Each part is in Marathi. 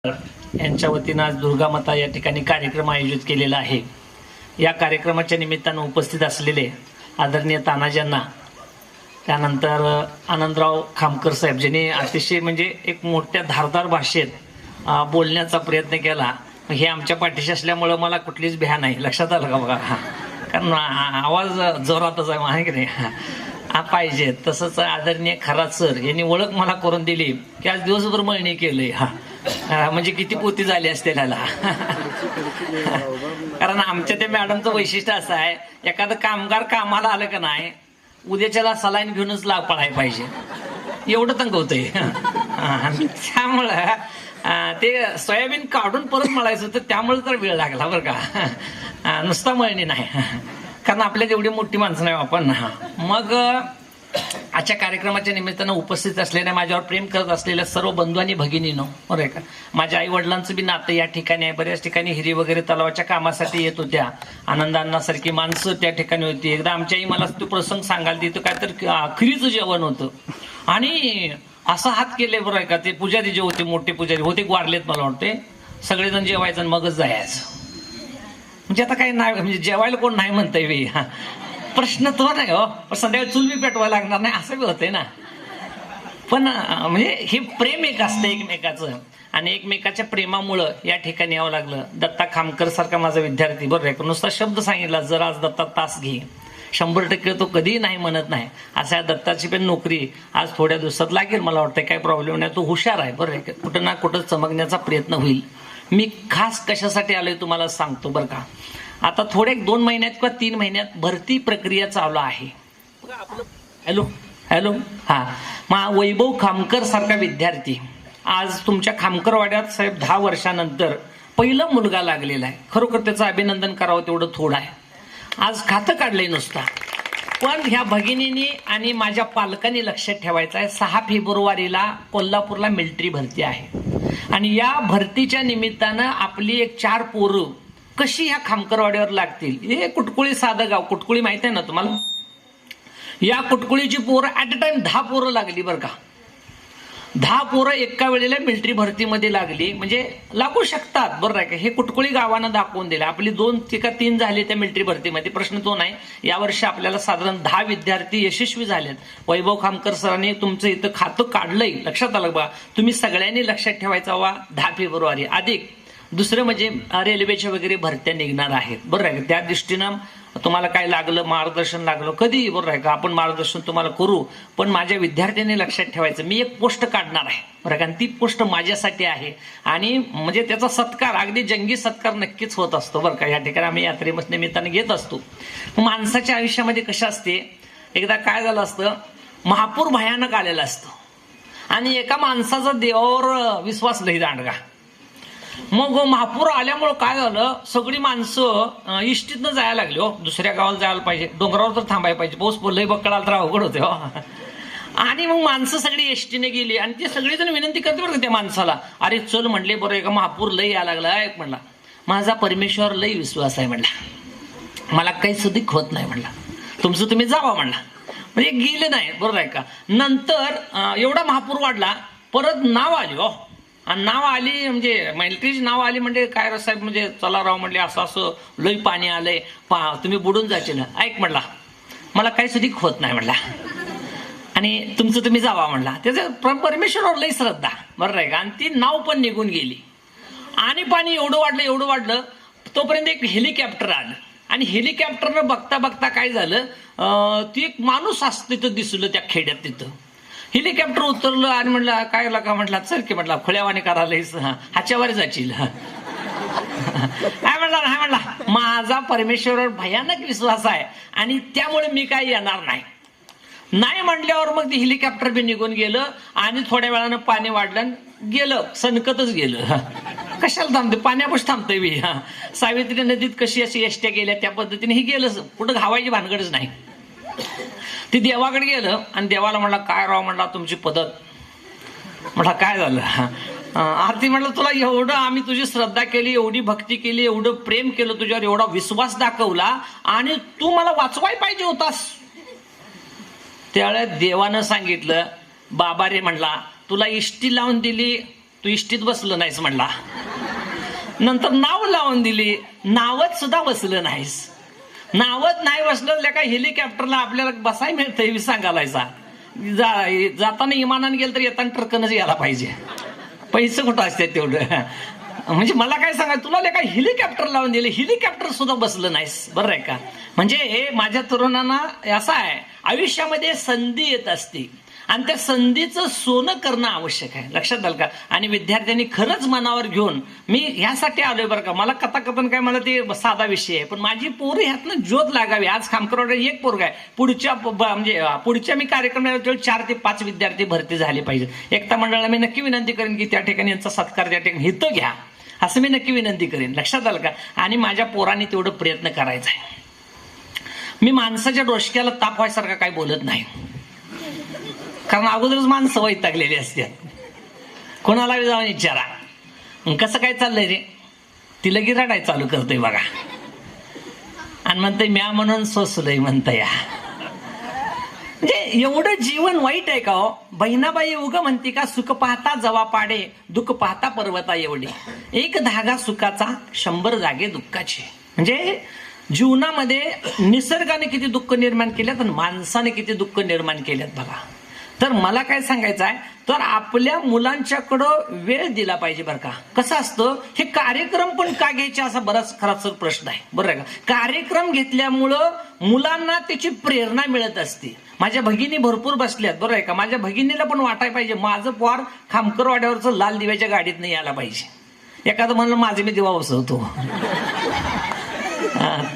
यांच्या वतीनं आज दुर्गा माता या ठिकाणी कार्यक्रम आयोजित केलेला आहे. या कार्यक्रमाच्या निमित्तानं उपस्थित असलेले आदरणीय तानाजींना, त्यानंतर आनंदराव खामकर साहेब, ज्यांनी अतिशय म्हणजे एक मोठ्या धारदार भाषेत बोलण्याचा प्रयत्न केला. हे आमच्या पाठीशी असल्यामुळं मला कुठलीच भ्या नाही. लक्षात आलं का बघा? कारण आवाज जोरातच आहे की नाही पाहिजे. तसंच आदरणीय खरात सर यांनी ओळख मला करून दिली की आज दिवसभर मळणी केलंय. म्हणजे किती पोती झाली असते त्याला. कारण आमच्या त्या मॅडमचं वैशिष्ट्य असं आहे, एखादं कामगार कामाला आलं का नाही उद्याच्याला सलाईन घेऊनच लाग पडायला पाहिजे, एवढं तंग होतंय. त्यामुळं ते सोयाबीन काढून परत मळायचं होतं, त्यामुळे तर वेळ लागला बरं का. नुसता मळणी नाही, कारण आपल्या जेवढी मोठी माणसं नाही आपण. मग आजच्या कार्यक्रमाच्या निमित्तानं उपस्थित असलेल्या, माझ्यावर प्रेम करत असलेल्या सर्व बंधू आणि भगिनीनो, बरं आहे का. माझ्या आई वडिलांचं बी नातं या ठिकाणी आहे. बऱ्याच ठिकाणी हिरी वगैरे तलावाच्या कामासाठी येत होत्या. आनंदांनासारखी माणसं त्या ठिकाणी होती. एकदा आमच्या आई मला तो प्रसंग सांगायला देतो, काय तर खिरीचं जेवण होतं आणि असं हात केले, बरं आहे का. ते पुजारी जे होते, मोठे पुजारी होते, वारलेत मला वाटते. सगळेजण जेवायचं आणि मगच जायचं. म्हणजे आता काही नाही, म्हणजे जेवायला कोण नाही म्हणतंय बी. प्रश्न तो नाही हो, पण संध्याकाळी चूल बी पेटवायला लागणार नाही असं बी होतंय ना. पण म्हणजे हे प्रेम एक असतं एकमेकाचं, आणि एकमेकाच्या प्रेमामुळं या ठिकाणी यावं लागलं. दत्ता खामकर सारखा माझा विद्यार्थी, बरं आहे, नुसता शब्द सांगितला, जर आज दत्ता तास घे, 100% तो कधीही नाही म्हणत नाही. अशा दत्ताची पण नोकरी आज थोड्या दिवसात लागेल मला वाटतं. काही प्रॉब्लेम नाही, तो हुशार आहे, बरं आहे. कुठं ना कुठं चमकण्याचा प्रयत्न होईल. मी खास कशासाठी आलोय तुम्हाला सांगतो बरं का. आता थोडे 2 महिन्यात किंवा 3 महिन्यात भरती प्रक्रिया चालू आहे. हॅलो हॅलो हा, मग वैभव खामकर सारखा विद्यार्थी आज तुमच्या खामकरवाड्यात साहेब 10 वर्षानंतर पहिला मुलगा लागलेला आहे. खरोखर त्याचं अभिनंदन करावं तेवढं थोडं आहे. आज खातं काढलंय नुसता. पण ह्या भगिनींनी आणि माझ्या पालकांनी लक्षात ठेवायचं आहे, 6 फेब्रुवारीला कोल्हापूरला मिलिटरी भरती आहे आणि या भरतीच्या निमित्तानं आपली एक 4 पोरं कशी ह्या खामकरवाड्यावर लागतील. हे कुटकुळी साधं गाव, कुटकुळी माहिती आहे ना तुम्हाला. या कुटकुळीची पोरं ऍट अ टाइम 10 पोरं लागली बरं का. 10 पोरं एका वेळेला मिलिटरी भरतीमध्ये लागली, म्हणजे लागू शकतात बरं आहे का. हे कुटकुळी गावानं दाखवून दिलं. आपली 2 का 3 झाले त्या मिलिटरी भरतीमध्ये, प्रश्न तो नाही. यावर्षी आपल्याला साधारण 10 विद्यार्थी यशस्वी झालेत. वैभव खामकर सरांनी तुमचं इथं खातं काढलंय, लक्षात आलं बा. तुम्ही सगळ्यांनी लक्षात ठेवायचा वा 10 फेब्रुवारी अधिक दुसरं म्हणजे रेल्वेच्या वगैरे भरत्या निघणार आहेत, बरं आहे का. त्या दृष्टीनं तुम्हाला काय लागलं, मार्गदर्शन लागलं कधी, बरं आहे का, आपण मार्गदर्शन तुम्हाला करू. पण माझ्या विद्यार्थ्यांनी लक्षात ठेवायचं, मी एक पोस्ट काढणार आहे बरं का. ती पोस्ट माझ्यासाठी आहे आणि म्हणजे त्याचा सत्कार, अगदी जंगी सत्कार नक्कीच होत असतो बरं का. या ठिकाणी आम्ही यात्रे निमित्ताने घेत असतो. माणसाच्या आयुष्यामध्ये कसं असते, एकदा काय झालं असतं, महापूर भयानक आलेला असतो आणि एका माणसाचा देवावर विश्वास लई दांडगा. मग महापूर आल्यामुळं काय झालं, सगळी माणसं इष्टीतनं जायला लागली. हो, दुसऱ्या गावाला जायला पाहिजे, डोंगरावर तर थांबायला पाहिजे, पाऊस पडलंय बक्कळाला तर अवघड होते हो. आणि मग माणसं सगळी एसटीने गेली आणि ते सगळेजण विनंती करते बरं का त्या माणसाला, अरे चल म्हणले, बरं आहे का, महापूर लई यायला लागला. ऐक म्हणला, माझा परमेश्वर लई विश्वास आहे म्हणला, मला काही सुधिक होत नाही म्हणला, तुमचं तुम्ही जावा म्हणला. म्हणजे गेले नाही, बरोबर आहे का. नंतर एवढा महापूर वाढला, परत नाव आली. हो, आणि नाव आली म्हणजे मिलिटरीची नाव आली म्हणजे काय साहेब, म्हणजे चला राव म्हणले, असं असं लई पाणी आलंय, तुम्ही बुडून जायचे. ऐक म्हणला, मला काही सुधी होत नाही म्हणला आणि तुमचं तुम्ही जावा म्हणला. त्याचं परमेश्वरावर लई श्रद्धा, बरं आहे का. आणि ती नाव पण निघून गेली आणि पाणी एवढं वाढलं तोपर्यंत एक हेलिकॉप्टर आलं आणि हेलिकॉप्टरनं बघता बघता काय झालं, ती एक माणूस असं तिथं दिसलं त्या खेड्यात. तिथं हेलिकॉप्टर उतरलं आणि म्हणलं, काय का म्हटलं, चल की म्हटलं, खुल्यावाने करायला ह्याच्यावर जाशील. काय म्हणला, नाही म्हणला, माझा परमेश्वरावर भयानक विश्वास आहे आणि त्यामुळे मी काय येणार नाही म्हटल्यावर मग ते हेलिकॉप्टर बी निघून गेलं आणि थोड्या वेळानं पाणी वाढलं, गेलं, सनकतच गेलं. कशाला थांबते, पाण्यापासून थांबतोय मी. सावित्री नदीत कशी अशी एसट्या गेल्या त्या पद्धतीने ही गेलं, कुठं घावायची भानगडच नाही. ती देवाकडे गेलं आणि देवाला म्हणला, काय राव म्हणला तुमची पद्धत. म्हटलं काय झालं. आरती म्हटलं, तुला एवढं आम्ही तुझी श्रद्धा केली, एवढी भक्ती केली, एवढं प्रेम केलं तुझ्यावर, एवढा विश्वास दाखवला आणि तू मला वाचवाय पाहिजे होतास. त्यावेळेस देवानं सांगितलं, बाबा रे म्हणला, तुला इष्टी लावून दिली तू इष्टीत बसलं नाहीस म्हणला. नंतर नाव लावून दिली, नावत सुद्धा बसलं नाहीस. नावत नाही बसलं का हेलिकॉप्टरला आपल्याला बसाय मिळतंय सांगायचा. जाताना इमानाने गेलं तर येताना ट्रकनच यायला पाहिजे. पैसे कुठं असतात तेवढं. म्हणजे मला काय सांगा, तुला काय हेलिकॉप्टर लावून दिले, हेलिकॉप्टर सुद्धा बसलं नाहीस. बरं आहे का. म्हणजे माझ्या तरुणांना असं आहे, आयुष्यामध्ये संधी येत असते आणि त्या संधीचं सोनं करणं आवश्यक आहे. लक्षात आलं का. आणि विद्यार्थ्यांनी खरंच मनावर घेऊन मी ह्यासाठी आलोय बरं का. मला कथाकथन काय, मला ते साधा विषय आहे, पण माझी पोरं ह्यातनं ज्योत लागावी. आज खामकरवाडा एक पोरगा आहे, पुढच्या मी कार्यक्रम 4 ते 5 विद्यार्थी भरती झाले पाहिजे. एकता मंडळाला मी नक्की विनंती करेन की त्या ठिकाणी यांचा सत्कार त्या ठिकाणी हितं घ्या, असं मी नक्की विनंती करेन. लक्षात आलं का. आणि माझ्या पोरांनी तेवढं प्रयत्न करायचा आहे. मी माणसाच्या डोसक्याला ताप व्हायसारखं काही बोलत नाही, कारण अगोदरच माणसं वैतागलेली असतात. कोणाला जाऊन विचारा कसं काय चाललंय रे, ती लगी रडाय चालू करतोय बघा, आणि म्हणतंय म्या म्हणून सोसलंय म्हणतं या. म्हणजे एवढं जीवन वाईट आहे का हो. बहिणाबाई उग म्हणते का, सुख पाहता जवा पाडे, दुःख पाहता पर्वता एवढे, एक धागा सुखाचा 100 धागे दुःखाचे. म्हणजे जीवनामध्ये निसर्गाने किती दुःख निर्माण केल्यात आणि माणसाने किती दुःख निर्माण केल्यात बघा. तर मला काय सांगायचं आहे, तर आपल्या मुलांच्याकडं वेळ दिला पाहिजे बरं का. कसं असतं, हे कार्यक्रम पण का घ्यायचे असा बराच खराच प्रश्न आहे. बरं आहे का. कार्यक्रम घेतल्यामुळं मुलांना त्याची प्रेरणा मिळत असते. माझ्या भगिनी भरपूर बसल्यात. बरं आहे का. माझ्या भगिनीला पण वाटायला पाहिजे माझं पोर खामकरवाड्यावरचं लाल दिव्याच्या गाडीत नाही यायला पाहिजे. एखादं म्हणलं माझे मी दिवा बसवतो,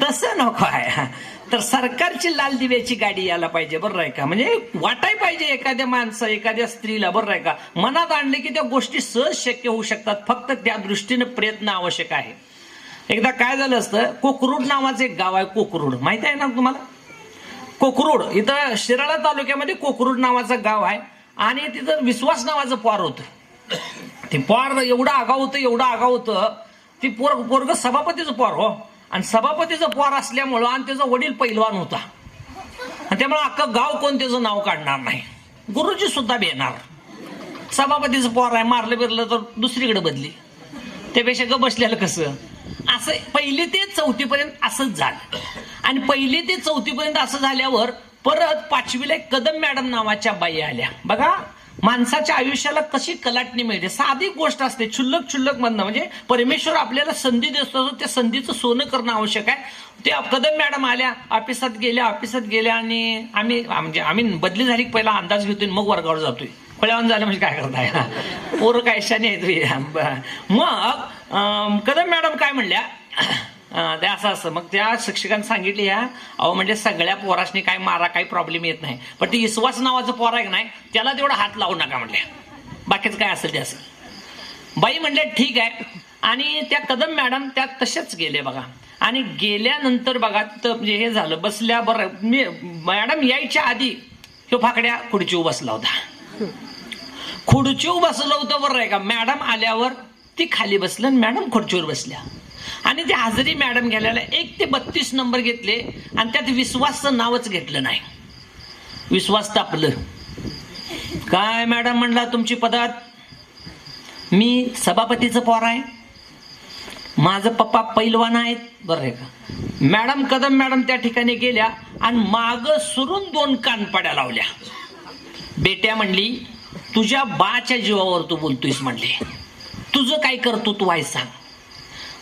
तसं नको आहे. तर सरकारची लाल दिव्याची गाडी यायला पाहिजे. बरं आहे का. म्हणजे वाटाय पाहिजे एखाद्या माणसं, एखाद्या स्त्रीला, बरं आहे का, मनात आणले की त्या गोष्टी सहज शक्य होऊ शकतात. फक्त त्या दृष्टीने प्रयत्न आवश्यक आहे. एकदा काय झालं असतं, कोकरूड नावाचं एक गाव आहे. कोकरूड माहिती आहे ना तुम्हाला. कोकरूड इथं शिराळा तालुक्यामध्ये कोकरूड नावाचं गाव आहे. आणि तिथं विश्वास नावाचं पोर होतं. ते पोर एवढं आगाऊ होतं, एवढं आगाऊ होतं. ती पोरग सभापतीचं पोर हो, आणि सभापतीचं पोर असल्यामुळं, आणि त्याचा वडील पैलवान होता, आणि त्यामुळे अख्खं गाव कोण त्याचं नाव काढणार नाही, गुरुजी सुद्धा भेणार. सभापतीचं पोर आहे, मारलं बिरलं तर दुसरीकडे बदली, त्यापेक्षा ग बसलेलं कसं. असं 1ली ते 4थी पर्यंत असंच झालं. आणि 1ली ते 4थी पर्यंत असं झाल्यावर परत 5वीला एक कदम मॅडम नावाच्या बाई आल्या. बघा माणसाच्या आयुष्याला कशी कलाटणी मिळते. साधी गोष्ट असते, क्षुल्लक म्हणणं. म्हणजे परमेश्वर आपल्याला संधी देतो, त्या संधीचं सोनं करणं आवश्यक आहे. त्या कदम मॅडम आल्या, ऑफिसात गेल्या आणि आम्ही बदली झाली पहिला अंदाज घेतोय, मग वर्गावर जातोय. फळ्यावर झालं म्हणजे काय करताय, पोरं काय शाने आहेत. मग कदम मॅडम काय म्हणल्या, ते असं मग त्या शिक्षकांनी सांगितले, अहो म्हणजे सगळ्या पोरासनी काय मारा, काही प्रॉब्लेम येत नाही, पण ती विश्वास नावाचं पोर आहे नाही, त्याला तेवढा हात लावू नका म्हणल्या, बाकीचं काय असेल ते असेल. बाई म्हणल्या ठीक आहे. आणि त्या कदम मॅडम त्या तशाच गेले बघा. आणि गेल्यानंतर बघा म्हणजे हे झालं, बसल्या. बरं मी मॅडम यायच्या आधी तो फाकड्या खुर्चीवर बसला होता. खुर्चीवर बसलं होतं. बरं आहे का. मॅडम आल्यावर ती खाली बसलं आणि मॅडम खुर्चीवर बसल्या. आणि ते हजेरी मॅडम घ्यायला 1 ते 32 नंबर घेतले, आणि त्यात विश्वासचं नावच घेतलं नाही. विश्वास तापलं. काय मॅडम म्हणला तुमची पद्धत, मी सभापतीचं पोर आहे, माझं पप्पा पैलवान आहेत. बरं आहे का. मॅडम कदम मॅडम त्या ठिकाणी गेल्या आणि माग सुरून 2 कानपड्या लावल्या. बेट्या म्हणली, तुझ्या बाच्या जीवावर तू बोलतोयस म्हणले, तुझं काय कर्तृत्व आहे सांग,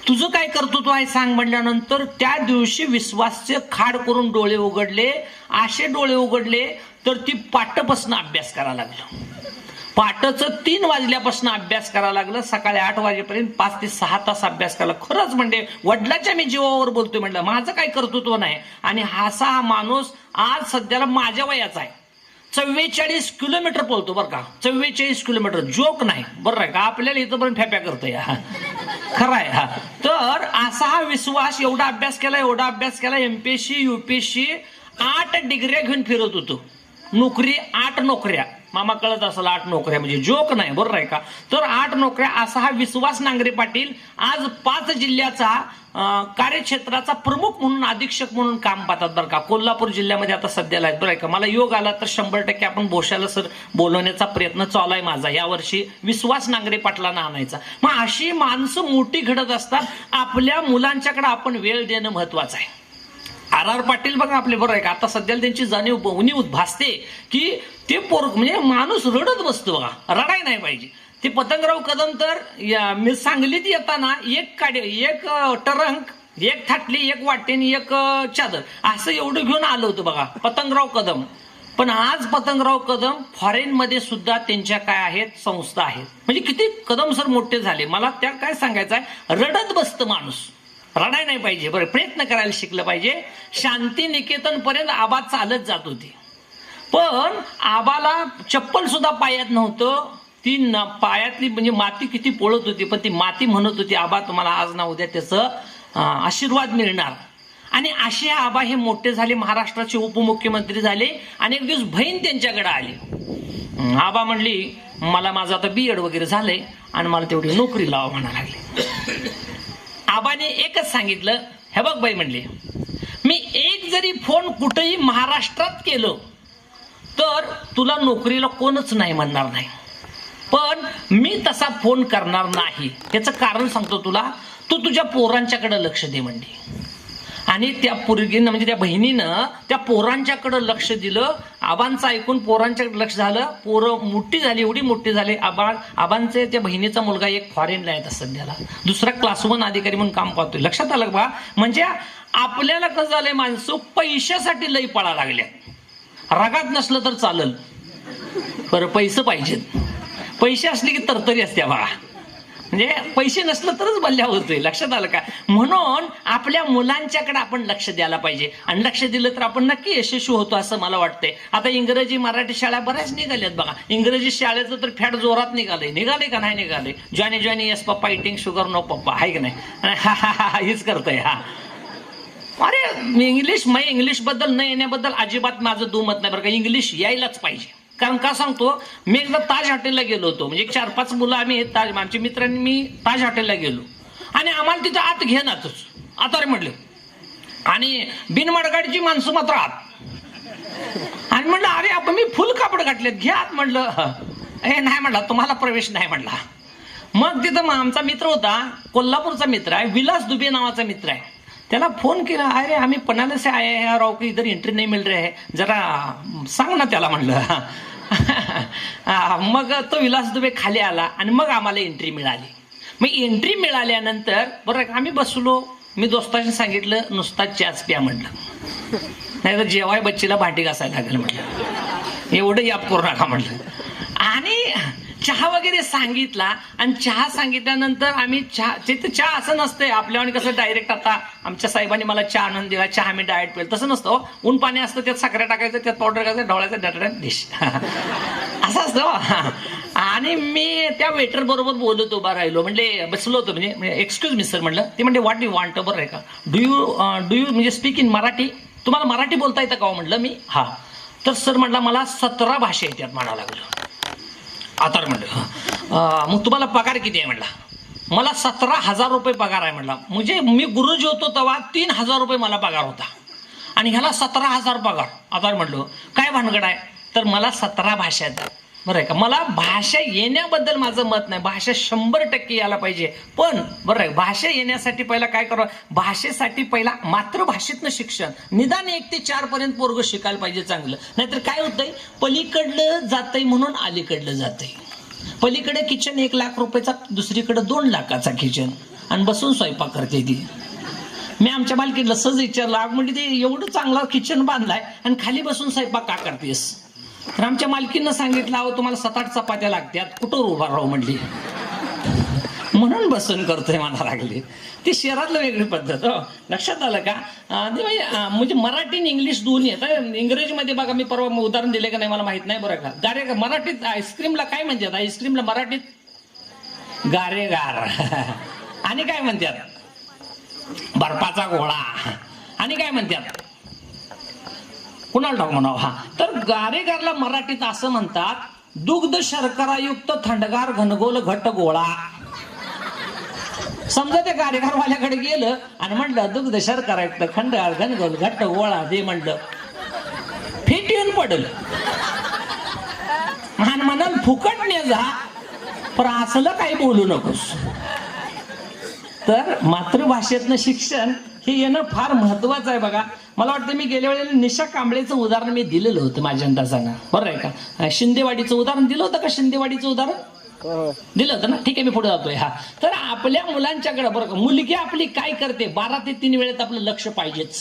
तुझं काय कर्तृत्व आहे सांग. म्हटल्यानंतर त्या दिवशी विश्वासचे खाड करून डोळे उघडले. असे डोळे उघडले तर ती पाटपासून अभ्यास करायला लागलं. पाटचं 3 वाजल्यापासून अभ्यास करायला लागलं. सकाळी 8 वाजेपर्यंत 5 ते 6 तास अभ्यास करायला. खरंच म्हणजे वडिलाच्या मी जीवावर बोलतोय म्हटलं, माझं काय कर्तृत्व नाही. आणि हा माणूस आज सध्याला माझ्या वयाचा आहे. 44 किलोमीटर पळतो बरं का. 44 किलोमीटर जोक नाही. बरं आहे का. आपल्याला इथं पण फेप्या करतोय, खरं आहे. हा तर असा हा विश्वास, एवढा अभ्यास केला. MPSC UPSC 8 डिग्र्या घेऊन फिरत होतो. नोकरी 8 नोकऱ्या. मामा कळत असेल 8 नोकऱ्या म्हणजे जोक नाही, बरोबर आहे का? तर 8 नोकऱ्या असा हा विश्वास नांगरे पाटील आज 5 जिल्ह्याचा कार्यक्षेत्राचा प्रमुख म्हणून अधीक्षक म्हणून काम पाहतात बरं का. कोल्हापूर जिल्ह्यामध्ये आता सध्याला आहेत, बरं आहे का. मला योग आला तर 100% आपण बोशाला सर बोलवण्याचा प्रयत्न चालू आहे माझा यावर्षी, विश्वास नांगरे पाटलांना आणायचा. मग अशी माणसं मोठी घडत असतात, आपल्या मुलांच्याकडे आपण वेळ देणं महत्वाचं आहे. आर पाटील बघा आपले, बरोबर आहे का. आता सध्याला त्यांची जाणीव उणीव भासते की ते म्हणजे माणूस रडत बसतो बघा, रडाय नाही पाहिजे. ते पतंगराव कदम तर मी सांगलीत येताना एक टरंक, एक थाटली, एक वाटेन, एक चादर असं एवढं घेऊन आलं होतं बघा पतंगराव कदम. पण आज पतंगराव कदम फॉरेन मध्ये सुद्धा त्यांच्या काय आहेत, संस्था आहेत. म्हणजे किती कदम सर मोठे झाले. मला त्या काय सांगायचं आहे, रडत बसतं माणूस, रडाय नाही पाहिजे. बरं, प्रयत्न करायला शिकलं पाहिजे. शांती निकेतन पर्यंत आबा चालत जात होते, पण आबाला चप्पल सुद्धा पायात नव्हतं. ती पायातली म्हणजे माती किती पोळत होती, पण ती माती म्हणत होती आबा तुम्हाला आज ना उद्या त्याचं आशीर्वाद मिळणार. आणि असे आबा हे मोठे झाले, महाराष्ट्राचे उपमुख्यमंत्री झाले. आणि एक दिवस बहीण त्यांच्याकडे आली. आबा म्हणली मला माझं आता BEd वगैरे झालंय आणि मला तेवढी नोकरी लावा म्हणा लागली. आबाने एकच सांगितलं, हे बघ बाई म्हणले, मी एक जरी फोन कुठेही महाराष्ट्रात केलं तर तुला नोकरीला कोणच नाही म्हणणार नाही, पण मी तसा फोन करणार नाही. त्याचं कारण सांगतो तुला, तू तुझ्या पोरांच्याकडे लक्ष दे म्हणली. आणि त्या पोरगीनं म्हणजे त्या बहिणीनं त्या पोरांच्याकडे लक्ष दिलं. आबांचं ऐकून पोरांच्याकडे लक्ष झालं. पोरं मोठी झाली, एवढी मोठी झाली. आबांचे त्या बहिणीचा मुलगा एक फॉरेनला आहे सध्याला, दुसरा क्लास 1 अधिकारी म्हणून काम पाहतोय. लक्षात आलं बा. म्हणजे आपल्याला कसं झालंय, माणसं पैशासाठी लई पळा लागल्या. रागात नसलं तर चालल, बरं पैसे पाहिजेत. पैसे असले की तरतरी असते बा, म्हणजे पैसे नसलं तरच बल्ल्या होतोय. लक्षात आलं का? म्हणून आपल्या मुलांच्याकडे आपण लक्ष द्यायला पाहिजे, आणि लक्ष दिलं तर आपण नक्की यशस्वी होतो असं मला वाटतंय. आता इंग्रजी मराठी शाळा बऱ्याच निघाल्यात बघा. इंग्रजी शाळेचं तर फॅट जोरात निघाले का नाही निघाले? Johnny yes papa eating sugar no पप्पा, आहे की नाही? हेच करतोय. हा अरे इंग्लिश बद्दल न येण्याबद्दल अजिबात माझं दुमत नाही बरं का. इंग्लिश यायलाच पाहिजे. कारण का सांगतो, मी एकदा ताज हॉटेलला गेलो होतो. म्हणजे 4-5 मुलं आम्ही आमच्या मित्रांनी मी ताज हॉटेलला गेलो आणि आम्हाला तिथं आत घेणारच आता रे म्हटलं, आणि बिनमडगाडीची माणसं मात्र आत. आणि म्हणलं अरे आपण मी फुल कापड घातलेत, घ्या आत. म्हणलं हे नाही म्हणला, तुम्हाला प्रवेश नाही म्हणला. मग तिथं आमचा मित्र होता, कोल्हापूरचा मित्र आहे, विलास दुबे नावाचा मित्र आहे. त्याला फोन केला, अरे आम्ही पनाले से आए हैं और आपको इधर एंट्री नहीं मिल रहे है, जरा सांग ना त्याला म्हणलं. मग तो विलास दुबे खाली आला आणि मग आम्हाला एंट्री मिळाली. मग एंट्री मिळाल्यानंतर बरं आम्ही बसलो. मी दोस्तांनी सांगितलं नुसता चहाच प्या म्हटलं, नाही तर जेवाय बच्चीला भांडी घासायला लागेल म्हटलं, एवढं याप करू नका म्हटलं. आणि चहा वगैरे सांगितला. आणि चहा सांगितल्यानंतर आम्ही चहा असं नसतंय आपल्यावर कसं डायरेक्ट आता आमच्या साहेबांनी मला चहा आणून दिला, चहा मी डायरेक्ट पेल, तसं नसतं. ऊन पाणी असतं, त्यात साखर टाकायचं, त्यात पावडर टाकायचं, ढवळायचं, डटडन डिश असं असतं. आणि मी त्या वेटर बरोबर बोलत उभा राहिलो, म्हणजे बसलो होतो. म्हणजे एक्सक्यूज मी सर म्हटलं. ते म्हणजे व्हॉट यू वॉन्ट, बरं आहे का, डू यू म्हणजे स्पीक इन मराठी, तुम्हाला मराठी बोलता येतं का म्हटलं मी. हा. तर सर म्हटलं मला 17 भाषा येतात म्हणावं लागलं. आता म्हटलं मग तुम्हाला पगार किती आहे म्हटला. मला 17,000 रुपये पगार आहे म्हटला. म्हणजे मी गुरुजी होतो तेव्हा 3,000 रुपये मला पगार होता, आणि ह्याला 17,000 पगार. आता म्हटलं काय भानगड आहे, तर मला 17 भाषा येतात. बरं आहे का. मला भाषा येण्याबद्दल माझं मत नाही, भाषा 100% यायला पाहिजे. पण बरं आहे, भाषा येण्यासाठी पहिला काय करावं, भाषेसाठी पहिला मातृभाषेतनं शिक्षण, निदान 1 ते 4 पर्यंत पोरग शिकायला पाहिजे चांगलं. नाहीतर काय होतंय, पलीकडलं जातंय म्हणून अलीकडलं जातंय. पलीकडे किचन 1 लाख रुपयाचा, दुसरीकडे 2 लाखाचा किचन, आणि बसून स्वयंपाक करते ती. मी आमच्या मालकीला सहज विचारलं, म्हणजे ते एवढं चांगला किचन बांधलाय आणि खाली बसून स्वयंपाक का करतेस. तर आमच्या मालकीनं सांगितलं, अहो तुम्हाला 7-8 चपात्या लागतात, कुठं उभा राहू म्हणली, म्हणून बसून करतोय म्हणा लागली. ती शहरातलं वेगळी पद्धत. हो लक्षात आलं का. म्हणजे मराठी आणि इंग्लिश दोन्ही आहेत. इंग्रजीमध्ये बघा, मी परवा उदाहरण दिले का नाही मला माहित नाही बरं का. गारेगार मराठीत आईस्क्रीमला काय म्हणतात, आईस्क्रीमला मराठीत गारेगार. आणि काय म्हणतात, बर्फाचा गोळा. आणि काय म्हणतात, कुणाला ठाऊक म्हणावं. हा, तर गारेगारला मराठीत असं म्हणतात, दुग्ध शर्करायुक्त थंडगार घनगोल घट्ट गोळा. समजा ते कार्यक्रमवाल्याकडे गेलं आणि म्हटलं दुग्ध शर्करायुक्त थंडगार घनगोल घट्ट गोळा दे म्हटलं, फिट येऊन पडल आणि म्हणाल फुकट ने जा, पण असलं काही बोलू नकोस. तर मातृभाषेतनं शिक्षण हे येणं फार महत्वाचं आहे बघा. मला वाटतं मी गेल्या वेळेला निशा कांबळेचं उदाहरण मी दिलेलं होतं माझ्या अंदाजानं, बरं आहे का. शिंदेवाडीचं उदाहरण दिलं होतं का? शिंदेवाडीचं उदाहरण दिलं होतं ना. ठीक आहे, मी पुढे जातोय. हा, तर आपल्या मुलांच्याकडे बरं का, मुलगी आपली काय करते 12 ते 3 वेळेत आपलं लक्ष पाहिजेच,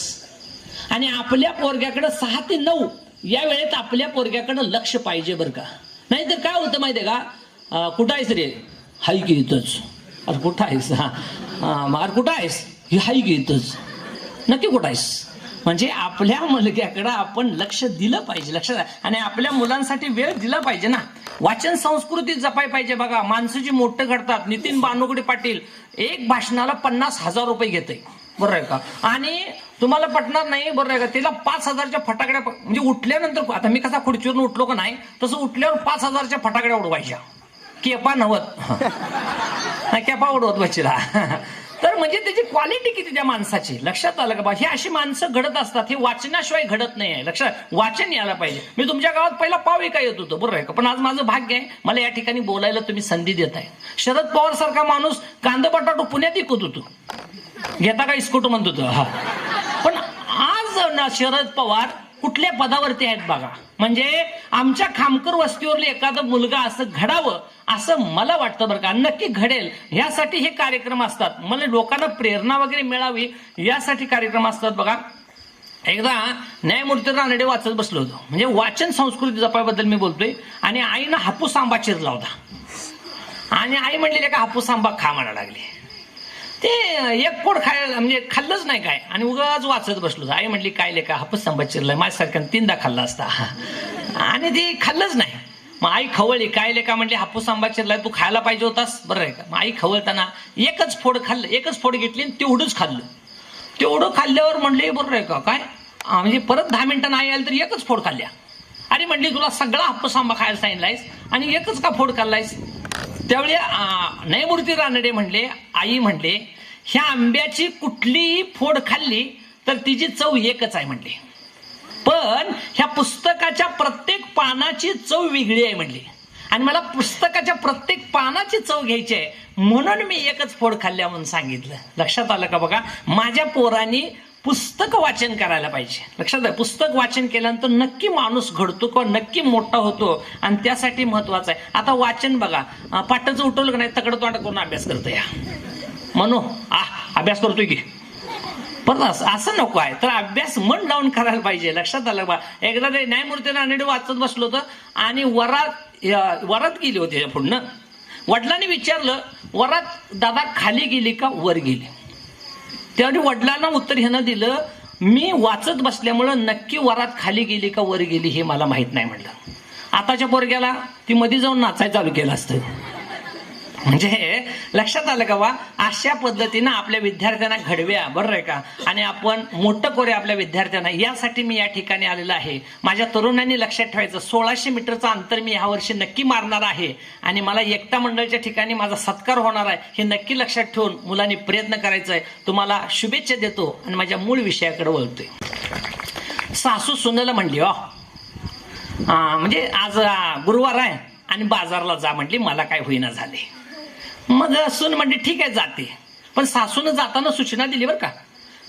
आणि आपल्या पोरग्याकडे 6 ते 9 या वेळेत आपल्या पोरग्याकडे लक्ष पाहिजे बरं का. नाही तर काय होतं माहितीये का, कुठं आहेस रे, हाय की इथंच. अरे कुठं आहेस, हा अरे कुठं आहेस, ही हाय की इथंच. नक्की कुठं आहेस. म्हणजे आपल्या मुलग्याकडे आपण लक्ष दिलं पाहिजे, लक्ष. आणि आपल्या मुलांसाठी वेळ दिला पाहिजे ना. वाचन संस्कृती जपाय पाहिजे बघा. माणसं जी मोठं घडतात, नितीन बानुगडे पाटील एक भाषणाला 50,000 रुपये घेते, बरं आहे का. आणि तुम्हाला पटणार नाही, बरं आहे का, तिला 5,000च्या फटाकड्या, म्हणजे उठल्यानंतर, आता मी कसा खुर्चीवरून उठलो का नाही, तसं उठल्यावर 5,000च्या फटाकड्या उडवायच्या. केपा नव्हत, केपा उडवत बसला. तर म्हणजे त्याची क्वालिटी किती त्या माणसाची, लक्षात आलं का बा. ही अशी माणसं घडत असतात, हे वाचनाशिवाय घडत नाही आहे. लक्षात, वाचन यायला पाहिजे. मी तुमच्या गावात पहिला पाव विका येत होतो, बरोबर आहे का, पण आज माझं भाग्य आहे, मला या ठिकाणी बोलायला तुम्ही संधी देताय. शरद पवार सारखा माणूस कांदा बटाटो पुण्यात विकत होतो, घेता का इस्कोट म्हणत होतो. हा, पण आज ना शरद पवार कुठल्या पदावरती आहेत बघा. म्हणजे आमच्या खामकर वस्तीवरले एखादं मुलगा असं घडावं असं मला वाटतं बरं का. नक्की घडेल यासाठी हे कार्यक्रम असतात. मला लोकांना प्रेरणा वगैरे मिळावी यासाठी कार्यक्रम असतात बघा. एकदा न्यायमूर्ती रानडे वाचत बसलो होतो, म्हणजे वाचन संस्कृती जपायबद्दल मी बोलतोय. आणि आईनं हापूस आंबा चिरला होता, आणि आई म्हणलेली का हापूस आंबा खा म्हणा लागली. ते एक पोट खायला म्हणजे खाल्लंच नाही काय, आणि उगाच वाचत बसलो. आई म्हटली काय लेका हापूस आंबा चिरलाय, माझ्यासारख्यानं 3दा खाल्ला असता, आणि ती खाल्लंच नाही. मग आई खवळली, काय लेका म्हणली हापूस आंबा चिरलाय, तू खायला पाहिजे होतास, बरं आहे का. मग आई खवळताना एकच फोड खाल्लं, एकच फोड घेतली आणि तेवढंच खाल्लं. तेवढं खाल्ल्यावर म्हणले बरं आहे का काय, म्हणजे परत 10 मिनिटांना आई आली तर एकच फोड खाल्ल्या. अरे म्हणली तुला सगळा हापूस आंबा खायला सांगितलायस आणि एकच का फोड खाल्लायस. त्यावेळी न्यायमूर्ती रानडे म्हणले, आई म्हणले ह्या आंब्याची कुठलीही फोड खाल्ली तर तिची चव एकच आहे म्हणले, पण ह्या पुस्तकाच्या प्रत्येक पानाची चव वेगळी आहे म्हणली, आणि मला पुस्तकाच्या प्रत्येक पानाची चव घ्यायची आहे, म्हणून मी एकच फोड खाल्ल्या म्हणून सांगितलं. लक्षात आलं का बघा. माझ्या पोरांनी पुस्तक वाचन करायला पाहिजे. लक्षात आहे, पुस्तक वाचन केल्यानंतर नक्की माणूस घडतो किंवा नक्की मोठा होतो, आणि त्यासाठी महत्वाचं आहे. आता वाचन बघा, पाटाचं उठवलं का नाही तकड तोंड करून अभ्यास करतोय, म्हणू अभ्यास करतोय की, पण असं नको आहे. तर अभ्यास मन लावून करायला पाहिजे. लक्षात आलं बा. एकदा ते न्यायमूर्ती रानडे वाचत बसलो होतं, आणि वरात गेली होती पुढनं. वडिलांनी विचारलं, वरात दादा खाली गेली का वर गेली. त्यावेळी वडिलांना उत्तर ह्यानं दिलं, मी वाचत बसल्यामुळं नक्की वरात खाली गेली का वर गेली हे मला माहित नाही म्हणलं. आताच्या पोरग्याला ती मध्ये जाऊन नाचायला चालू केलं असतं. म्हणजे लक्षात आलं का बा. अशा पद्धतीनं आपल्या विद्यार्थ्यांना घडव्या, बरं आहे का, आणि आपण मोठं करूया आपल्या विद्यार्थ्यांना. यासाठी मी या ठिकाणी आलेलो आहे. माझ्या तरुणांनी लक्षात ठेवायचं, 1600 मीटरचं अंतर मी ह्या वर्षी नक्की मारणार आहे, आणि मला एकता मंडळच्या ठिकाणी माझा सत्कार होणार आहे, हे नक्की लक्षात ठेवून मुलांनी प्रयत्न करायचा आहे. तुम्हाला शुभेच्छा देतो आणि माझ्या मूळ विषयाकडे वळतोय. सासू सुनेला म्हणली, म्हणजे आज गुरुवार आहे आणि बाजारला जा म्हटली, मला काय होईना झाले. मग सून म्हणली ठीक आहे जाते, पण सासून जाताना सूचना दिली बरं का,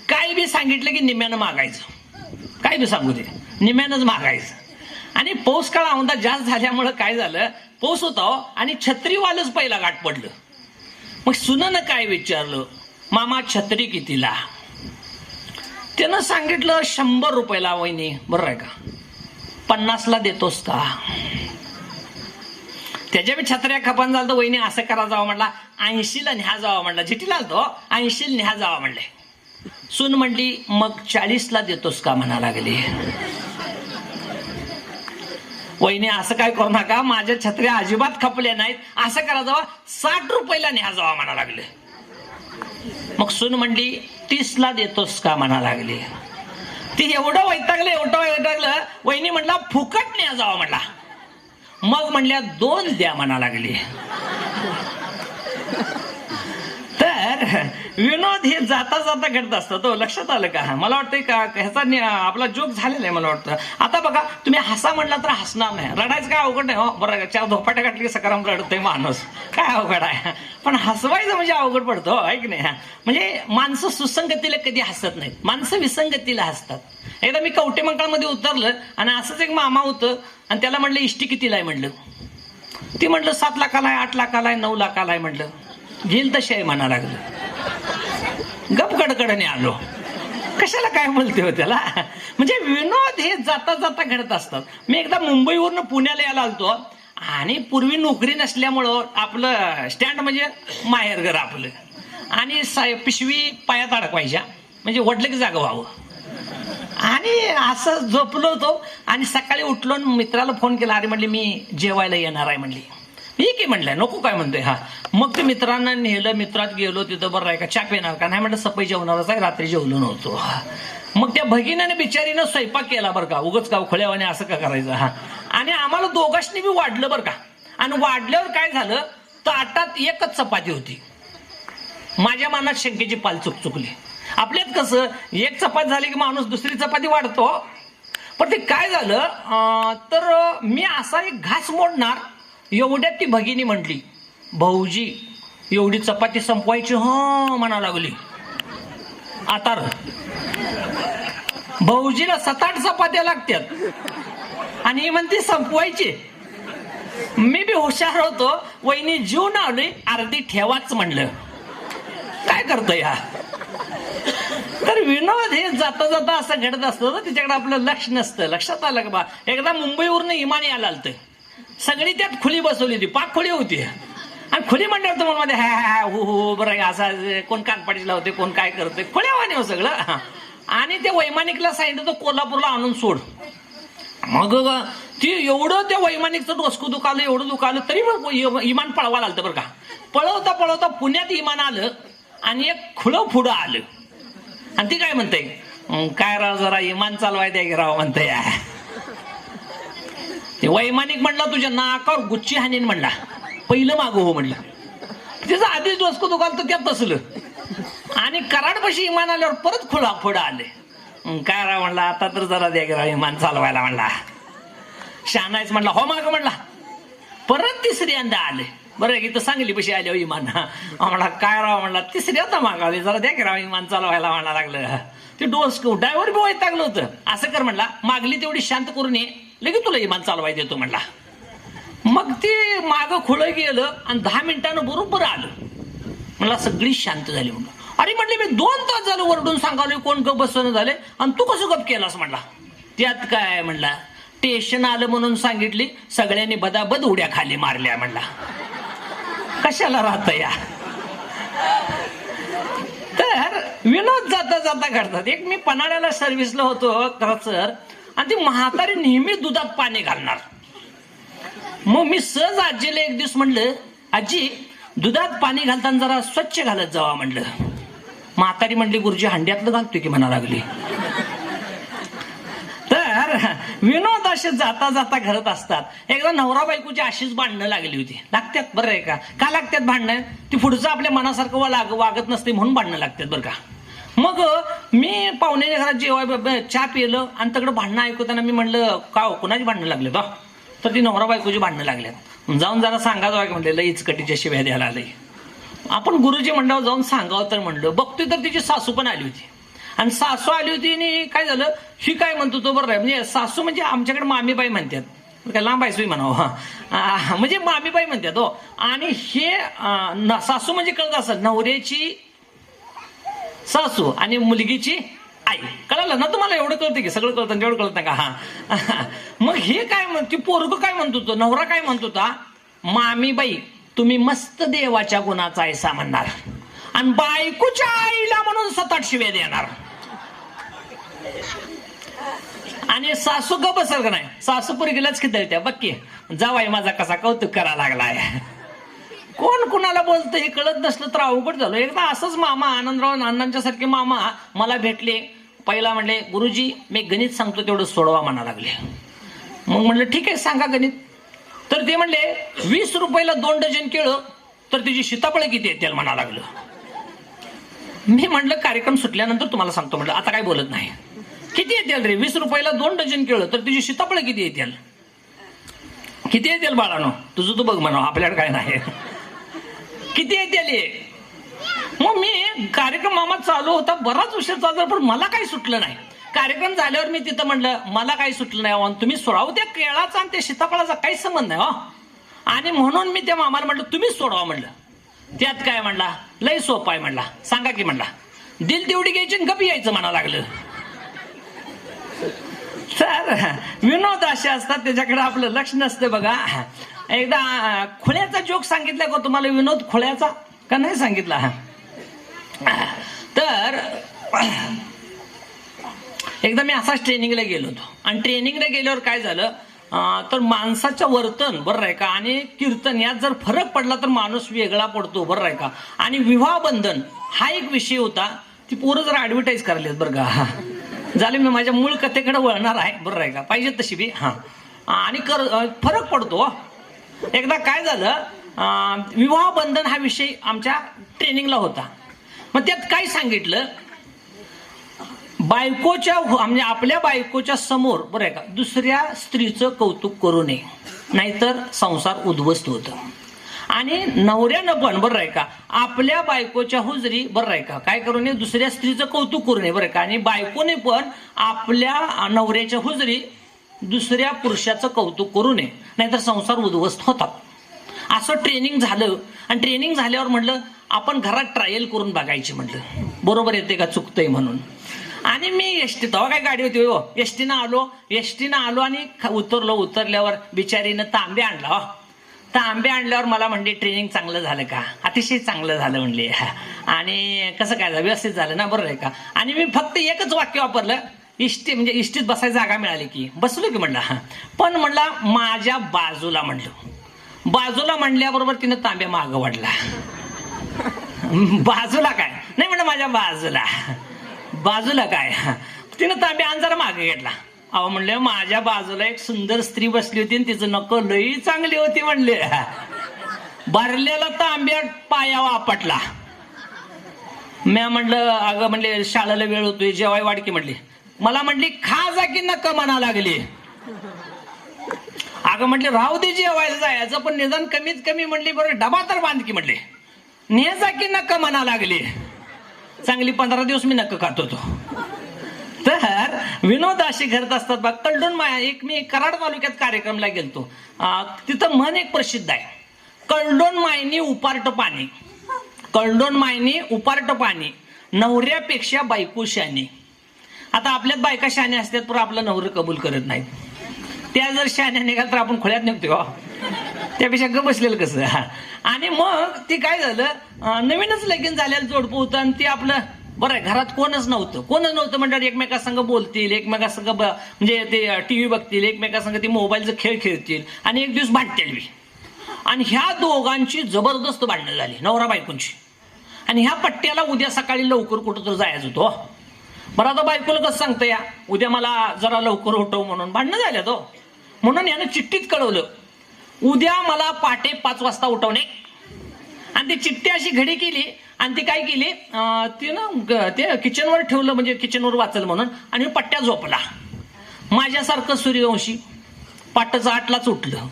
काय बी सांगितलं की निम्यानं मागायचं, काय बी सांगू दे निम्यानंच मागायचं. आणि पाऊस काळ औंधा जास्त झाल्यामुळं काय झालं, पाऊस होता आणि छत्रीवालच पहिला गाठ पडलं. मग सुननं काय विचारलं, मामा छत्री कितीला. त्यानं सांगितलं 100 रुपयाला. वहिनी बरं आहे का, 50ला देतोस का. त्याच्या बी छत्र्या खपान झालं तर वहिनी असं करा जावं म्हणला, 80ला न्या जावा म्हणला. झिटीला आलतो 80ला न्या जावा म्हणले. सून म्हणली मग 40ला देतोस का म्हणा लागली. वहिनी असं काय करू नका, माझ्या छत्र्या अजिबात खपल्या नाहीत, असं करा जावा 60 रुपयाला न्या जावा म्हणा लागले. मग सून म्हणली 30ला देतोस का म्हणा लागली. ती एवढं वैतागलं, वहिनी म्हणला फुकट न्या जावा म्हणला. मग म्हणल्या 2 द्या म्हणा लागली. तर विनोद हे जाता जाता घडत असतं. तो लक्षात आलं का? मला वाटतंय का ह्याचा आपला जोक झालेला आहे मला वाटतं. आता बघा तुम्ही हसा म्हटला तर हसणार नाही, रडायचं काय अवघड नाही हो. बरं 4 धोपाट्या काढली की सकाराम रडतोय माणूस, काय अवघड आहे. पण हसवायचं म्हणजे अवघड पडतो आहे की नाही. म्हणजे माणसं सुसंगतीला कधी हसत नाहीत, माणसं विसंगतीला हसतात. एकदा मी कवटेमंकाळमध्ये उतरलं आणि असंच एक मामा होतं आणि त्याला म्हटलं इष्टी कितीला आहे म्हणलं. ती म्हटलं 7 लाखाला आहे, 8 लाखाला आहे, 9 लाखाला आहे म्हणलं. घेईल तशी आहे म्हणा लागलं. गप कडकडने आलो. कशाला काय बोलते हो त्याला. म्हणजे विनोद हे जाता जाता घडत असतात. मी एकदा मुंबईवरून पुण्याला यायला आलतो आणि पूर्वी नोकरी नसल्यामुळं आपलं स्टँड म्हणजे माहेरघर आपलं, आणि पिशवी पायात अडकवायच्या म्हणजे वडलं की जागा व्हावं. आणि असं झोपलो होतो आणि सकाळी उठलो मित्राला फोन केला. अरे म्हणली मी जेवायला येणार आहे म्हणली. ठीक आहे म्हणलंय, नको काय म्हणतोय. हा मग ते मित्रांना नेलं, मित्रात गेलो. तिथं बरं आहे का चहा पिणार का? नाही म्हटलं सपई जेवणारच आहे, रात्री जेवलो नव्हतो. मग त्या भगिनीने बिचारीनं स्वयंपाक केला बरं का, उगच का खोल्यावाने असं का करायचं. हा आणि आम्हाला दोघांनी बी वाढलं बरं का. आणि वाढल्यावर काय झालं, ताटात एकच चपाती होती. माझ्या मनात शंकेची पाल चुकली. आपल्यात कसं एक चपाती झाली की माणूस दुसरी चपाती वाढतो. पण ते काय झालं तर मी असा एक घास मोडणार एवढ्यात ती भगिनी म्हटली, भाऊजी एवढी चपाती संपवायची हो म्हणा लागली. आता भाऊजीला 7-8 चपात्या लागतात आणि म्हणते संपवायची. मी बी हुशार होतो, वहिनी जीवन आली अर्धी ठेवाच म्हणलं. काय करतोय हा. तर विनोद हे जाता जाता असं घडत असतं, त्याच्याकडे आपलं लक्ष नसतं. लक्षात आलं का बा. एकदा मुंबईवरून इमानी आला आलतं, सगळी त्यात खुली बसवली होती, पाक खुली होती. आणि खुली म्हणल्यावर तर मध्ये हो बरं असं कोण कानपाडीच लावते, कोण काय करते, खुल्यावाने हो सगळं. आणि त्या वैमानिकला सांगितलं तो कोल्हापूरला आणून सोड. मग ती एवढं त्या वैमानिकचं डोसकं दुखालं, एवढं दुखालं तरी मग इमान पळवायला आलं बरं का. पळवता पळवता पुण्यात इमान आलं आणि एक खुलं पुढं आलं. आणि ती काय म्हणते, काय राव जरा इमान चालवाय द्या की राव म्हणते. ते वैमानिक म्हणला तुझ्या नाकावर गुच्ची हाणीन म्हणला, पहिलं मागं हो म्हणलं. तिचं आधीच डोसकं दुखाल तर त्यात बसलं आणि कराडपाशी इमान आल्यावर परत खुला पुढं आले. काय राव म्हणला, आता तर जरा द्या की राव इमान चालवायला म्हणला. शहाणायच म्हणला, हो मागं म्हणला. परत तिसऱ्यांदा आले. बरं इथं सांगली पशी आले इमान. म्हणला काय राव म्हणला, तिसऱ्यांदा मागावले, जरा द्या की राव इमान चालवायला म्हणा लागलं. ते डोसकं ड्रायव्हर बी वैतागलं होतं. असं कर म्हणला, मागली तेवढी शांत करून ये, लगेच तुला इमान चालवाय देतो म्हणला. मग ते मागं खुलं गेलं आणि 10 मिनिटानं बरोबर आलं. मला सगळी शांत झाली. म्हणलं अरे म्हटले मी 2 तास झालं वरडून सांगावले, कोण गप बसणं झाले आणि तू कसं गप केलास म्हणला. त्यात काय म्हणला, स्टेशन आलं म्हणून सांगितली, सगळ्यांनी बदाबद उड्या खाली मारल्या म्हणला. कशाला राहत या. तर विनोद जाता जाता घडतात. एक मी पन्हाळ्याला सर्व्हिसला होतो खरंच सर, आणि ती म्हातारी नेहमी दुधात पाणी घालणार. मग मी सहज आजीला एक दिवस म्हणलं, आजी दुधात पाणी घालताना जरा स्वच्छ घालत जावा म्हणलं. म्हातारी म्हणली, गुरुजी हंड्यातलं घालतोय की म्हणा लागली. तर विनोद असे जाता जाता घडत असतात. एकदा नवरा बायकोची अशीच भांडणं लागली होती. लागतात बरं आहे का. का लागतात भांडणं, ती पुढचं आपल्या मनासारखं वागत नसते म्हणून भांडणं लागतात बरं का. मग मी पाहुण्याच्या घरात जेव्हा चहा पिलं आणि तिकडं भांडणं ऐकताना मी म्हणलं, का कोणाची भांडणं लागले तो. तर ती नवरा बायकोची भांडणं लागल्यात. जाऊन जरा सांगावं की म्हणलं, लईच कटीच्या शिव्या द्यायला आलंय. आपण गुरुजी मंडळावर जाऊन सांगावं तर म्हणलं. बघतोय तर तिची सासू पण आली होती. आणि सासू आली होती आणि काय झालं, ही काय म्हणतो तो बरं आहे. म्हणजे सासू म्हणजे आमच्याकडे मामीबाई म्हणतात, काय लांब आहे म्हणावं, म्हणजे मामीबाई म्हणतात हो. आणि हे सासू म्हणजे कळत असं, नवऱ्याची सासू आणि मुलगीची आई. कळलं ना तुम्हाला. एवढं कळतं की सगळं कळतं, तेवढं कळत नाही का. हा मग हे काय ती पोरग काय म्हणत होतं, नवरा काय म्हणत होता, मामीबाई तुम्ही मस्त देवाच्या गुणाचा ऐसा म्हणणार आणि बायकोच्या आईला म्हणून 7-8 शिव्या देणार. आणि सासू ग बसल का नाही, सासू पोरगीलाच खिदळत्या. बघ की जावाई माझा कसा कौतुक करा लागलाय. कोण कुणाला बोलतं हे कळत नसलं तर अवघड झालं. एकदा असंच मामा आनंदराव नानांच्या सारखे मामा मला भेटले. पहिला म्हणले, गुरुजी मी गणित सांगतो तेवढं सोडवा म्हणा लागले. मग म्हणलं ठीक आहे सांगा गणित. तर ते म्हणले 20 रुपयाला 2 डझन केळं तर तिची सीताफळ किती येतील म्हणा लागलं. मी म्हटलं कार्यक्रम सुटल्यानंतर तुम्हाला सांगतो म्हटलं, आता काय बोलत नाही. किती येतील रे? 20 रुपयाला 2 डझन केळं तर तिची सीताफळ किती येतील? किती येतील बाळानो? तुझं तू बघ म्हणा, आपल्याकडे काय नाही. किती येतील? मग मी कार्यक्रम मामा चालू होता, बराच उशीर चालला, पण मला काही सुटलं नाही. कार्यक्रम झाल्यावर मी तिथं म्हणलं मला काही सुटलं नाही. तुम्ही सोडावं त्या केळाचा आणि त्या सीताफळाचा काही संबंध नाही हो. आणि म्हणून मी त्या मामाला म्हटलं तुम्हीच सोडवा म्हणलं. त्यात काय म्हणला, लय सोपं आहे म्हणला. सांगा की म्हणला. दिल तेवढी घ्यायची आणि गप यायचं म्हणा लागलं. तर विनोद असे असतात, त्याच्याकडे आपलं लक्ष नसतं बघा. एकदा खुळ्याचा जोक सांगितला का तुम्हाला? विनोद खुळ्याचा का नाही सांगितला? तर एकदा मी असाच ट्रेनिंगला गेलो होतो आणि ट्रेनिंगला गेल्यावर काय झालं तर माणसाचं वर्तन बरं आहे का आणि कीर्तन यात जर फरक पडला तर माणूस वेगळा पडतो बरं आहे का. आणि विवाह बंधन हा एक विषय होता. ती पोरं जरा ऍडव्हर्टाईज करायला बरं का. झाले मी माझ्या मूळ कथेकडे वळणार आहे बरं आहे का, पाहिजे तशी बी. आणि फरक पडतो. एकदा काय झालं, विवाह बंधन हा विषय आमच्या ट्रेनिंगला होता. मग त्यात काय सांगितलं, बायकोच्या म्हणजे आपल्या बायकोच्या समोर बरं आहे का दुसऱ्या स्त्रीचं कौतुक करू नये, नाहीतर संसार उद्ध्वस्त होतं. आणि नवऱ्यानं पण बरं आहे का आपल्या बायकोच्या हुजरी बरं आहे का काय करू नये, दुसऱ्या स्त्रीचं कौतुक करू नये बरं का. आणि बायकोने पण आपल्या नवऱ्याच्या हुजरी दुसऱ्या पुरुषाचं कौतुक करू नये, नाहीतर संसार उद्ध्वस्त होतात. असं ट्रेनिंग झालं. आणि ट्रेनिंग झाल्यावर म्हटलं आपण घरात ट्रायल करून बघायची, म्हटलं बरोबर येते का चुकतंय म्हणून. आणि मी एसटी तेव्हा काय गाडी होती हो, एसटीनं आलो आणि उतरल्यावर बिचारीनं तांबे आणला. तांबे आणल्यावर मला म्हणले ट्रेनिंग चांगलं झालं का? अतिशय चांगलं झालं म्हणले. आणि कसं काय झालं, व्यवस्थित झालं ना बरोबर आहे का. आणि मी फक्त एकच वाक्य वापरलं, इष्टी म्हणजे इष्टीत बसायची जागा मिळाली की बसलो की म्हणला. पण म्हणला माझ्या बाजूला म्हणलं. बाजूला म्हणल्याबरोबर तिनं तांब्या मागं वाढला. बाजूला काय नाही म्हणलं, माझ्या बाजूला काय. तिनं तांब्या अंधारा मागे घेतला. अहो म्हणले माझ्या बाजूला एक सुंदर स्त्री बसली होती आणि तिचं नक लई चांगली होती म्हणले. भरलेला तांब्या पायावर आपटला. म्या म्हणलं अगं म्हणले शाळेला वेळ होतोय, जेवाय वाडकी म्हणली. मला म्हणली खा जा की नक म्हणा लागली. अगं म्हटले राहू दे जेवायला जायचं, पण निदान कमीत कमी म्हणली बरं डबा तर बांध की म्हटले. ने जा की नक म्हणा लागली. चांगली 15 दिवस मी नक्क खात होतो. तर विनोद असे करत असतात बघ. कल्डोन एक मी कराड तालुक्यात कार्यक्रमला गेलतो. तिथं म्हण एक प्रसिद्ध आहे, कल्डोन मायनी उपार्ट पाणी. कल्डोन मायनी उपार्ट पाणी, नवऱ्यापेक्षा बायको शानी. आता आपल्यात बायका शाने असतात पण आपलं नवरं कबूल करत नाहीत. त्या जर शान्या निघाल तर आपण खोळ्यात निघतो, त्यापेक्षा ग बसलेलं कसं. आणि मग ती काय झालं, नवीनच लगीन झालेलं जोडपं होतं आणि ते आपलं बरं आहे घरात कोणच नव्हतं म्हणजे एकमेकासंग बोलतील, एकमेकासंग म्हणजे ते टीव्ही बघतील, एकमेकासंग ते मोबाईलचा खेळ खेळतील आणि एक दिवस भांडतील. आणि ह्या दोघांची जबरदस्त भांडणं झाली, नवरा बायकोंची. आणि ह्या पट्ट्याला उद्या सकाळी लवकर कुठं तर जायचं होतं. बरं आता बायकोला कसं सांगतं या उद्या मला जरा लवकर उठव म्हणून. भांडणं झाल्या तो म्हणून यानं चिठ्ठीत कळवलं उद्या मला पहाटे 5 वाजता उठवणे. आणि ती चिठ्ठी अशी घडी केली आणि ती काय केली, तिनं ते किचनवर ठेवलं म्हणजे किचनवर वाचलं म्हणून. आणि पट्ट्या झोपला. माझ्यासारखं सूर्यवंशी पाटचं 8लाच उठलं.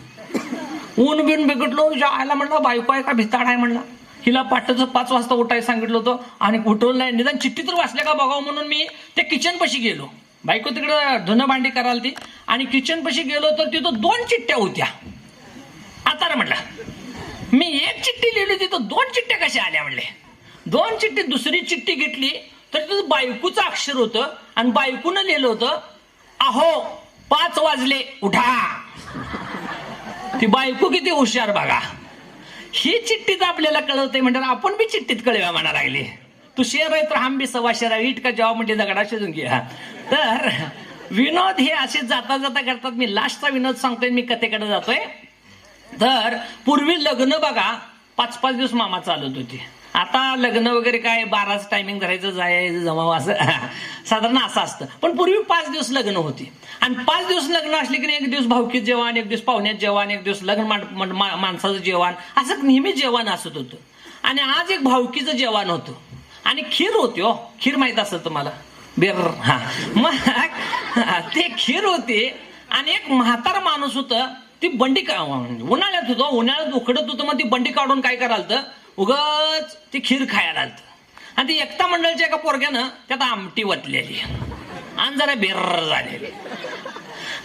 ऊन बिन बिघडलो जायला म्हणलं बायको आहे का भिताड आहे म्हणला. हिला पाटचं 5 वाजता उठायला सांगितलं होतं आणि उठवलं नाही. निदान चिठ्ठी तर वाचल्या का बघावं म्हणून मी त्या किचन पाशी गेलो. बायको तिकडं धुणं भांडी करायला ती. आणि किचन पाशी गेलो तर तिथं 2 चिठ्ठ्या होत्या. आता म्हटलं मी एक चिठ्ठी लिहिली तिथं 2 चिठ्ठ्या कशा आल्या म्हणले. 2 चिठ्ठी दुसरी चिठ्ठी घेतली तर तिथं बायकोचं अक्षर होतं आणि बायकोनं लिहिलं होतं अहो 5 वाजले उठा. ती बायको किती हुशार बघा. ही चिठ्ठीत आपल्याला कळवते म्हणतात आपण बी चिठ्ठीत कळव्या म्हणा लागली. तू शेर आहे तर हम बी सव्वा शेर आहे, इट का जवाब म्हणजे दगडा शिजून घ्या. तर विनोद हे असे जाता जाता करतात. मी लास्टचा विनोद सांगतोय, मी कथेकडे जातोय. तर पूर्वी लग्न बघा 5-5 दिवस मामा चालत होते. आता लग्न वगैरे काय 12च टायमिंग धरायचं, जायचं जमावं असं साधारण असं असतं. पण पूर्वी 5 दिवस लग्न होती आणि 5 दिवस लग्न असले की एक दिवस भावकीत जेवण, एक दिवस पाहुण्यात जेवण, एक दिवस लग्न माणसाचं जेवण, असं नेहमी जेवण असत होतं. आणि आज एक भावकीचं जेवण होतं आणि खीर होती. हो, खीर माहित असेल तुम्हाला, बेर. हा, मग ते खीर होती आणि एक म्हातारा माणूस होतं, ती बंडी उन्हाळ्यात होतं, उन्हाळ्यात उकडत होतं, मग ती बंडी काढून काय करायला उगाच ती खीर खायला आलत. आणि ती एकता मंडळच्या एका पोरग्यानं त्यात आमटी वतलेली आणि जरा बेर झालेली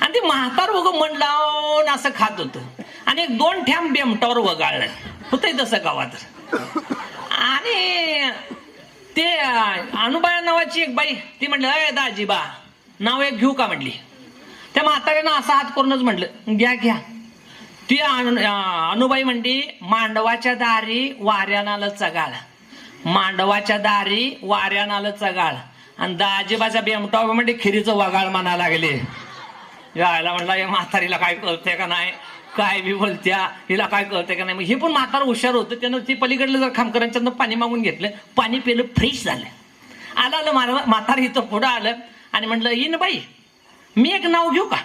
आणि ती म्हातार उग मन लावून असं खात होतं आणि 1-2 ठ्याम बेमटावर वगाळलं होतंय तसं गावात. आणि ते अनुबाया नावाची एक बाई, ती म्हटलं, अय दाजीबा, नाव एक घेऊ का म्हटली. त्या म्हाताऱ्यानं असा हात करूनच म्हटलं, घ्या घ्या. ती अनुबाई म्हणली, मांडवाच्या दारी वाऱ्यानं आलं चगाळ, मांडवाच्या दारी वाऱ्यानं आलं चगाळ. आणि दाजीबाच्या बेमटावर म्हणजे खिरीचं वगाळ म्हणा लागले. यायला म्हणला, या म्हातारीला काय कळतंय का नाही, काय बी बोलत्या, हिला काय कळतंय का नाही. हे पण म्हातार हुशार होतं, त्यानं ती पलीकडलं जर खामकरांच्यानं पाणी मागून घेतलं, पाणी पिलं, फ्रेश झालं. आलं म्हातार इथं पुढं आलं आणि म्हटलं, येईन बाई, मी एक नाव घेऊ का.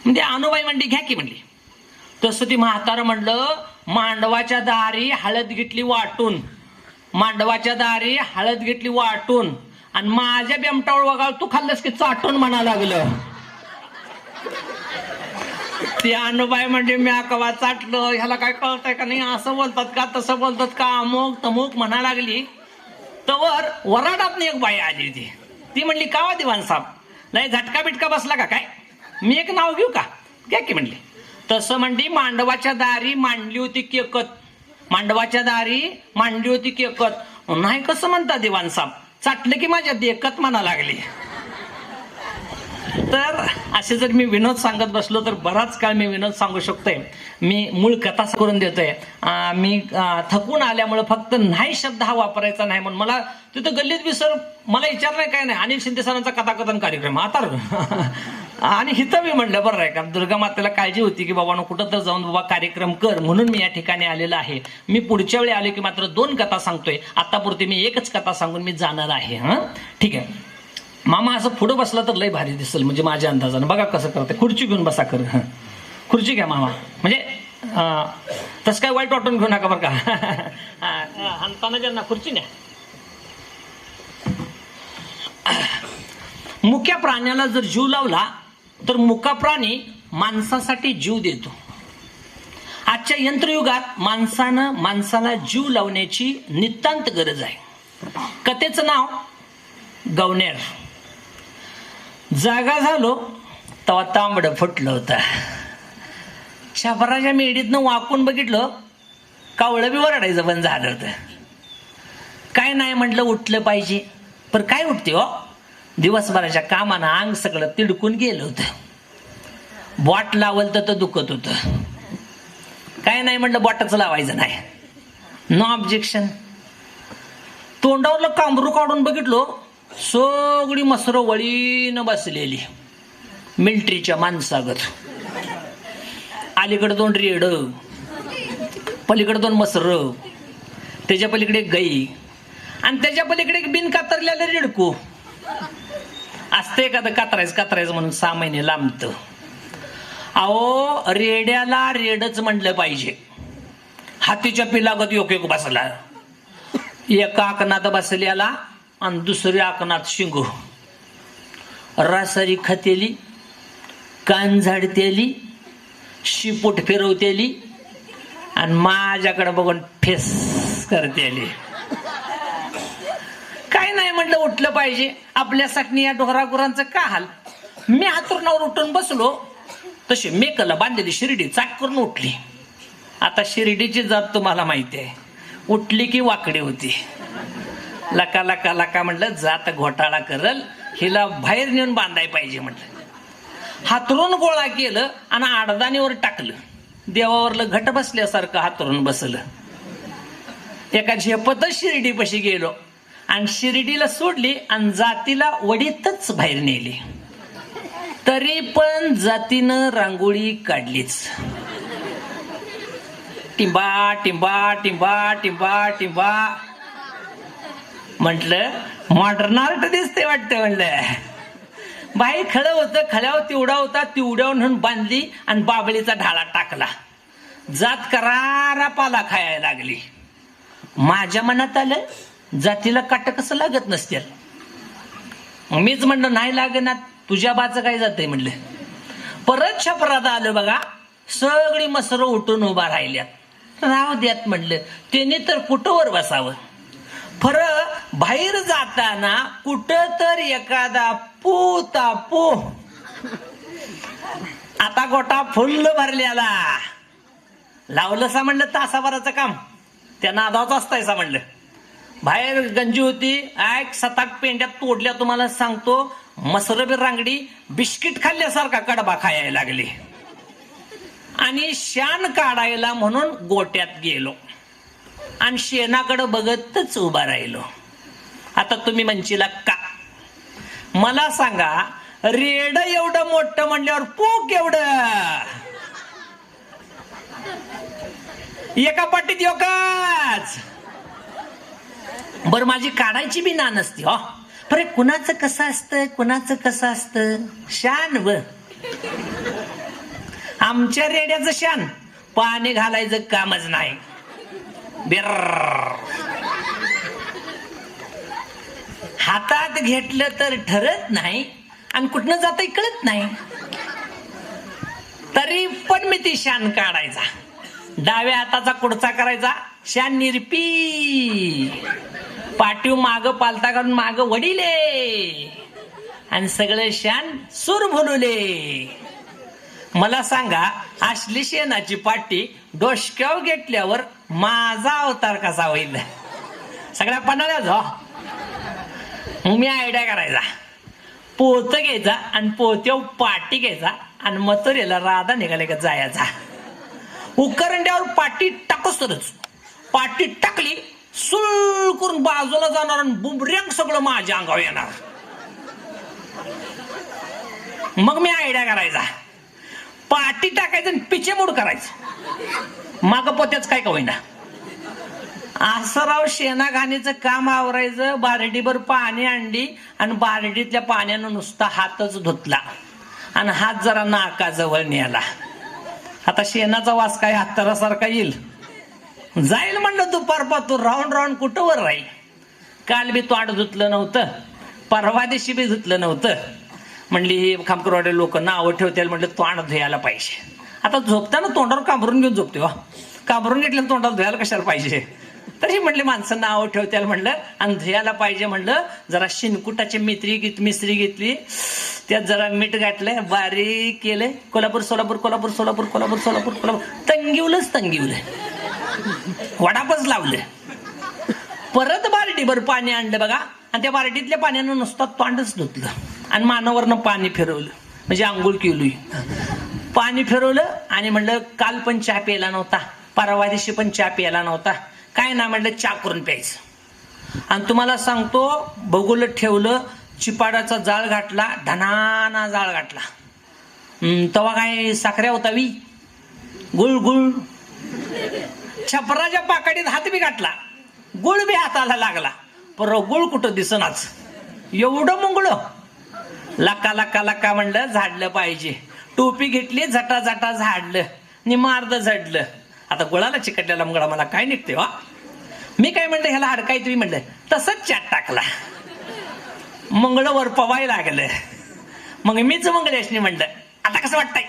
म्हणजे अनुबाई म्हणली, घ्या की म्हणली. तसं ती म्हातारं म्हणलं, मांडवाच्या दारी हळद घेतली वाटून, मांडवाच्या दारी हळद घेतली वाटून आणि माझ्या बेमटावर वगाळ तू खाल्लंस की चाटून म्हणा लागलं. ती अनुबाई म्हणजे मी कवा चाटलं, ह्याला काय कळतंय का नाही, असं बोलतात का तसं बोलतात का, अमुक तमुक म्हणा लागली. तवर वराडात एक बाई आली होती. ती म्हणली, का वा दिवाण साहेब, नाही झटका बिटका बसला का काय, मी एक नाव घेऊ का, घ्या की म्हणली. तसं म्हणली, मांडवाच्या दारी मांडली होती केकत, मांडवाच्या दारी मांडली होती केकत. नाही कसं म्हणता दिवाण साहेब, चाटलं की माझ्या देखत म्हणा लागली. तर असे जर मी विनोद सांगत बसलो तर बराच काळ मी विनोद सांगू शकतोय. मी मूळ कथा करून देतोय. मी थकून आल्यामुळे फक्त नाही शब्द हा वापरायचा नाही म्हणून मला तिथं गल्लीत बी सर मला विचारलंय काय नाही, अनिल शिंदे सरांचा कथाकथन कार्यक्रम आता. आणि हिथं मी म्हणलं बरं आहे का, दुर्गा मातेला काळजी होती की बाबा कुठं तर जाऊन बाबा कार्यक्रम कर, म्हणून मी या ठिकाणी आलेला आहे. मी पुढच्या वेळी आले की मात्र 2 कथा सांगतोय, आतापुरती मी एकच कथा सांगून मी जाणार आहे. ठीक आहे. मामा असं पुढं बसला तर लय भारी दिसेल, म्हणजे माझ्या अंदाजानं. बघा कसं करते, खुर्ची घेऊन बसा कर. खुर्ची घ्या मामा, म्हणजे तसं काय वाईट वाटून घेऊ नका बरं का. आणताना ज्यांना खुर्ची न्या. मुक्या प्राण्याला जर जीव लावला तर मुका प्राणी माणसासाठी जीव देतो. आजच्या यंत्रयुगात माणसाला जीव लावण्याची नितांत गरज आहे. कथेचं नाव गवनेर. जागा झालो तेव्हा तांबडं फुटलं होतं. छपराच्या मेडीतनं वाकून बघितलं, कावळं बी वरडायचं बंद झालं होतं. काय नाही म्हटलं, उठलं पाहिजे. पण काय उठते हो, दिवसभराच्या कामानं अंग सगळं तिडकून गेलं होतं. बॉट लावलं तर दुखत होतं. काय नाही म्हटलं, बॉटच लावायचं नाही. No objection. तोंडावरलं कांबरू काढून बघितलो, सगळी मसरं वळीनं बसलेली मिलिटरीच्या माणसागत. अलीकडे 2 रेड, पलीकडे 2 मसरं, त्याच्या पलीकडे एक गाई आणि त्याच्या पलीकडे एक बिन कातरलेलं रेडकू असते. एखादं कातरायचं म्हणून 6 महिने लांबत. अहो, रेड्याला रेडच म्हणलं पाहिजे. हातीच्या पिलागत एक बसला, एका आकनात बसल्याला आणि दुसऱ्या आकनात शिंगू. रासारी खतेली, कान झाडतेली, शिपूट फिरवतेली आणि माझ्याकडे बघून फेस करतेली. काय नाही म्हटलं, उठलं पाहिजे. आपल्यासाठी या डोहरागुरांचं का हाल. मी हातरुणावर उठून बसलो तशी मेकला बांधलेली शिर्डी चाक करून उठली. आता शिर्डीची जात तुम्हाला माहिती आहे, उठली की वाकडी होती. लका लका लका म्हटलं, जात घोटाळा करल, हिला बाहेर नेऊन बांधाय पाहिजे म्हटलं. हातरून गोळा केलं आणि आडदानीवर टाकलं. देवावरलं घट बसल्यासारखं हातरून बसलं. एका झेपतच शिर्डीपाशी गेलो आणि शिर्डीला सोडली आणि जातीला वडीतच बाहेर नेली. तरी पण जातीनं रांगोळी काढलीच. टिंबा टिंबा टिंबा टिंबा टिंबा. म्हटलं मॉडर्न आर्ट दिसते वाटतं. म्हणलं बाई खळं होतं, खळ्यावर तिवडा होता, तिवड्यावर म्हणून बांधली आणि बाबळीचा ढाळा टाकला. जात करारा पाला खायला लागली. माझ्या मनात आलं जातीला काट कसं लागत नसतील. मीच म्हणलं नाही लागणार, तुझ्या बाचं काय जातंय म्हणलं. परत छपरात आलं बघा, सगळी मसरं उठून उभा राहिल्यात. राहू द्यात म्हणलं, त्याने तर कुठंवर बसावं. फरक बाहेर जाताना कुठं तर एखादा पूता पू आता गोटा फुल्ल भरलेला लावलं सा म्हणलं तासाभराचं काम त्या नादावच असतायसा म्हणलं. बाहेर गंजी होती, 7-8 पेंड्यात तोडल्या. तुम्हाला सांगतो मसरबी रांगडी बिस्किट खाल्ल्यासारखा कडबा खायला लागली. आणि शान काढायला म्हणून गोट्यात गेलो आणि शेणाकडे बघतच उभा राहिलो. आता तुम्ही म्हणशीला का, मला सांगा रेड एवढं मोठं म्हणल्यावर पूक एवढं एका पाटीत योकाच. बर माझी काढायची बी ना नसती हो. अरे कुणाचं कसं असतं, कुणाचं कसं असतं. शान व आमच्या रेड्याचं शान पाणी घालायचं कामच नाही. बिर हातात घेतलं तर ठरत नाही आणि कुठनं जातंय कळत नाही. तरी पण मी ती शान काढायचा. डाव्या हाताचा कुडचा करायचा, शान निरपी, पाठीव माग पालता घालून माग वडिले आणि सगळे शान सूर भुलुले. मला सांगा असली शेणाची पाटी डोसक्यावर घेतल्यावर माझा अवतार कसा होईल. सगळ्या पन्हाळ्याच हो. मग मी आयडिया करायचा, पोत घ्यायचा आणि पोत्यावर पाटी घ्यायचा आणि मथुरेला राधा निघाले का जायचा. उकरंड्यावर पाटी टाकस तरच पाटी टाकली सुळ करून बाजूला जाणार आणि बुमऱ्यांग सगळं माझ्या अंगावर येणार. मग मी आयडिया करायचा, पाटी टाकायचं आणि पिचेमोड करायचं. माग पोत्याच काय का होईना. असं राव शेणा घाणीचं काम आवरायचं. बारडीभर पाणी आणली आणि बारडीतल्या पाण्यानं नुसता हातच धुतला आणि हात जरा नाकाजवळ नेला. आता शेणाचा वास काय हत्तरासारखा येईल. जाईल म्हणलं दुपार पातूर राऊंड राऊंड कुठं वर राहील. काल बी तोंड धुतलं नव्हतं, परवा दिवशी बी धुतलं नव्हतं. म्हणली हे खामकरवाडे लोक नावं ठेवतील, म्हटलं तोंड धुयाला पाहिजे. आता झोपताना तोंडावर काबरून घेऊन झोपतो. काबरून घेतलं तोंडाला धुयाला कशाला पाहिजे. तरी म्हणले माणसं नावं ठेवतील म्हणलं आणि धुयाला पाहिजे म्हणलं. जरा शिनकुटाची मिसरी घेतली, त्यात जरा मीठ घातलंय, बारीक केलंय. कोल्हापूर सोलापूर कोल्हापूर सोलापूर कोल्हापूर सोलापूर कोल्हापूर तंगिवलंय, वडापच लावलं. परत बार्टीभर पाणी आणलं बघा आणि त्या बार्टीतल्या पाण्यानं नुसतं तोंडच धुतलं आणि मानावरनं पाणी फिरवलं, म्हणजे आंघोळ केली. पाणी फिरवलं आणि म्हणलं काल पण चहा प्यायला नव्हता, परवा दिवशी पण चहा प्यायला नव्हता, काय ना म्हणलं चहा करून प्यायचं. आणि तुम्हाला सांगतो बघूल ठेवलं, चिपाडाचा जाळ घातला, धनाना जाळ घातला. तेव्हा काय साखऱ्या होतावी, गुळ गुळ. छपराच्या पाकडीत हात बी घातला, गुळ बी हाताला लागला, पर गुळ कुठं दिसनाच. एवढं मुंगळ लका लका लका म्हणलं झाडलं पाहिजे. टोपी घेतली, झटा झटा झाडलं, निमार्द झडलं. आता गुळाला चिकटलेला मुंगळा मला काय निघते वा. मी काय म्हणलं ह्याला हडकाय तुम्ही म्हणलं, तसंच चाट टाकला. मंगळ वर पवायला लागलं. मग मीच मंगळेशनी म्हणलं आता कसं वाटतंय.